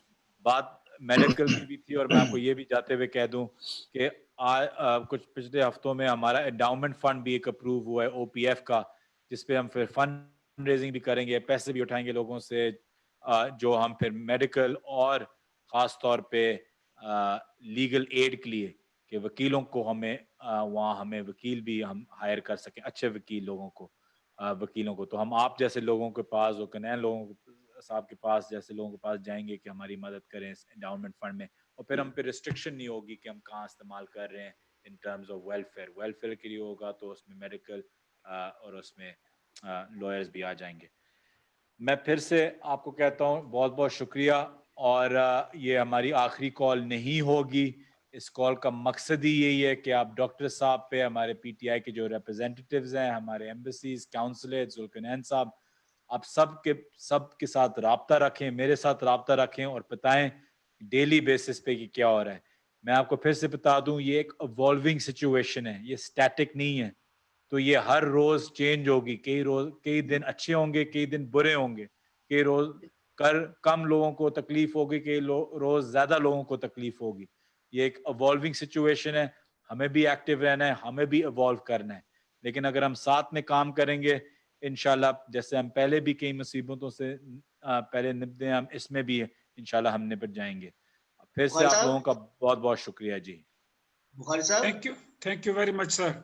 F: बात मेडिकल की भी थी, और मैं आपको ये भी जाते हुए कह दूं कि कुछ पिछले हफ्तों में हमारा एंडाउमेंट फंड भी एक अप्रूव हुआ है OPF का, जिसपे हम फिर फंड रेजिंग भी करेंगे, पैसे भी उठाएंगे लोगों से, जो हम फिर मेडिकल और ख़ास तौर पे लीगल एड के लिए कि वकीलों को वहाँ हमें वकील भी हम हायर कर सकें, अच्छे वकील लोगों को, वकीलों को। तो हम आप जैसे लोगों के पास, कनैन लोगों साहब के पास जैसे लोगों के पास जाएंगे कि हमारी मदद करें इस एंडाउमेंट फंड में, और फिर हम पे रिस्ट्रिक्शन नहीं होगी कि हम कहाँ इस्तेमाल कर रहे हैं इन टर्म्स ऑफ वेलफेयर के लिए होगा, तो उसमें मेडिकल और उसमें लॉयर्स भी आ जाएंगे। मैं फिर से आपको कहता हूँ बहुत बहुत शुक्रिया, और ये हमारी आखिरी कॉल नहीं होगी। इस कॉल का मकसद ही यही है कि आप डॉक्टर साहब पे, हमारे PTI के जो रिप्रेजेंटेटिव्स हैं, हमारे एम्बेसीज, काउंसलेट, जुल्कनैन साहब, आप सब के साथ राब्ता रखें, मेरे साथ राब्ता रखें और बताएं डेली बेसिस पे कि क्या हो रहा है। मैं आपको फिर से बता दूं, ये एक इवॉल्विंग सिचुएशन है, ये स्टैटिक नहीं है। तो ये हर रोज चेंज होगी, कई दिन अच्छे होंगे, कई दिन बुरे होंगे, कई रोज कम लोगों को तकलीफ होगी, कई रोज ज्यादा लोगों को तकलीफ होगी। ये एक इवॉल्विंग सिचुएशन है, हमें भी एक्टिव रहना है, हमें भी इवॉल्व करना है। लेकिन अगर हम साथ में काम करेंगे, इंशाल्लाह जैसे हम पहले भी कई मुसीबतों से पहले निपटे, हम इसमें भी इंशाल्लाह हम निपट जाएंगे। फिर से आप लोगों का बहुत बहुत शुक्रिया जी।
B: Thank you very much sir.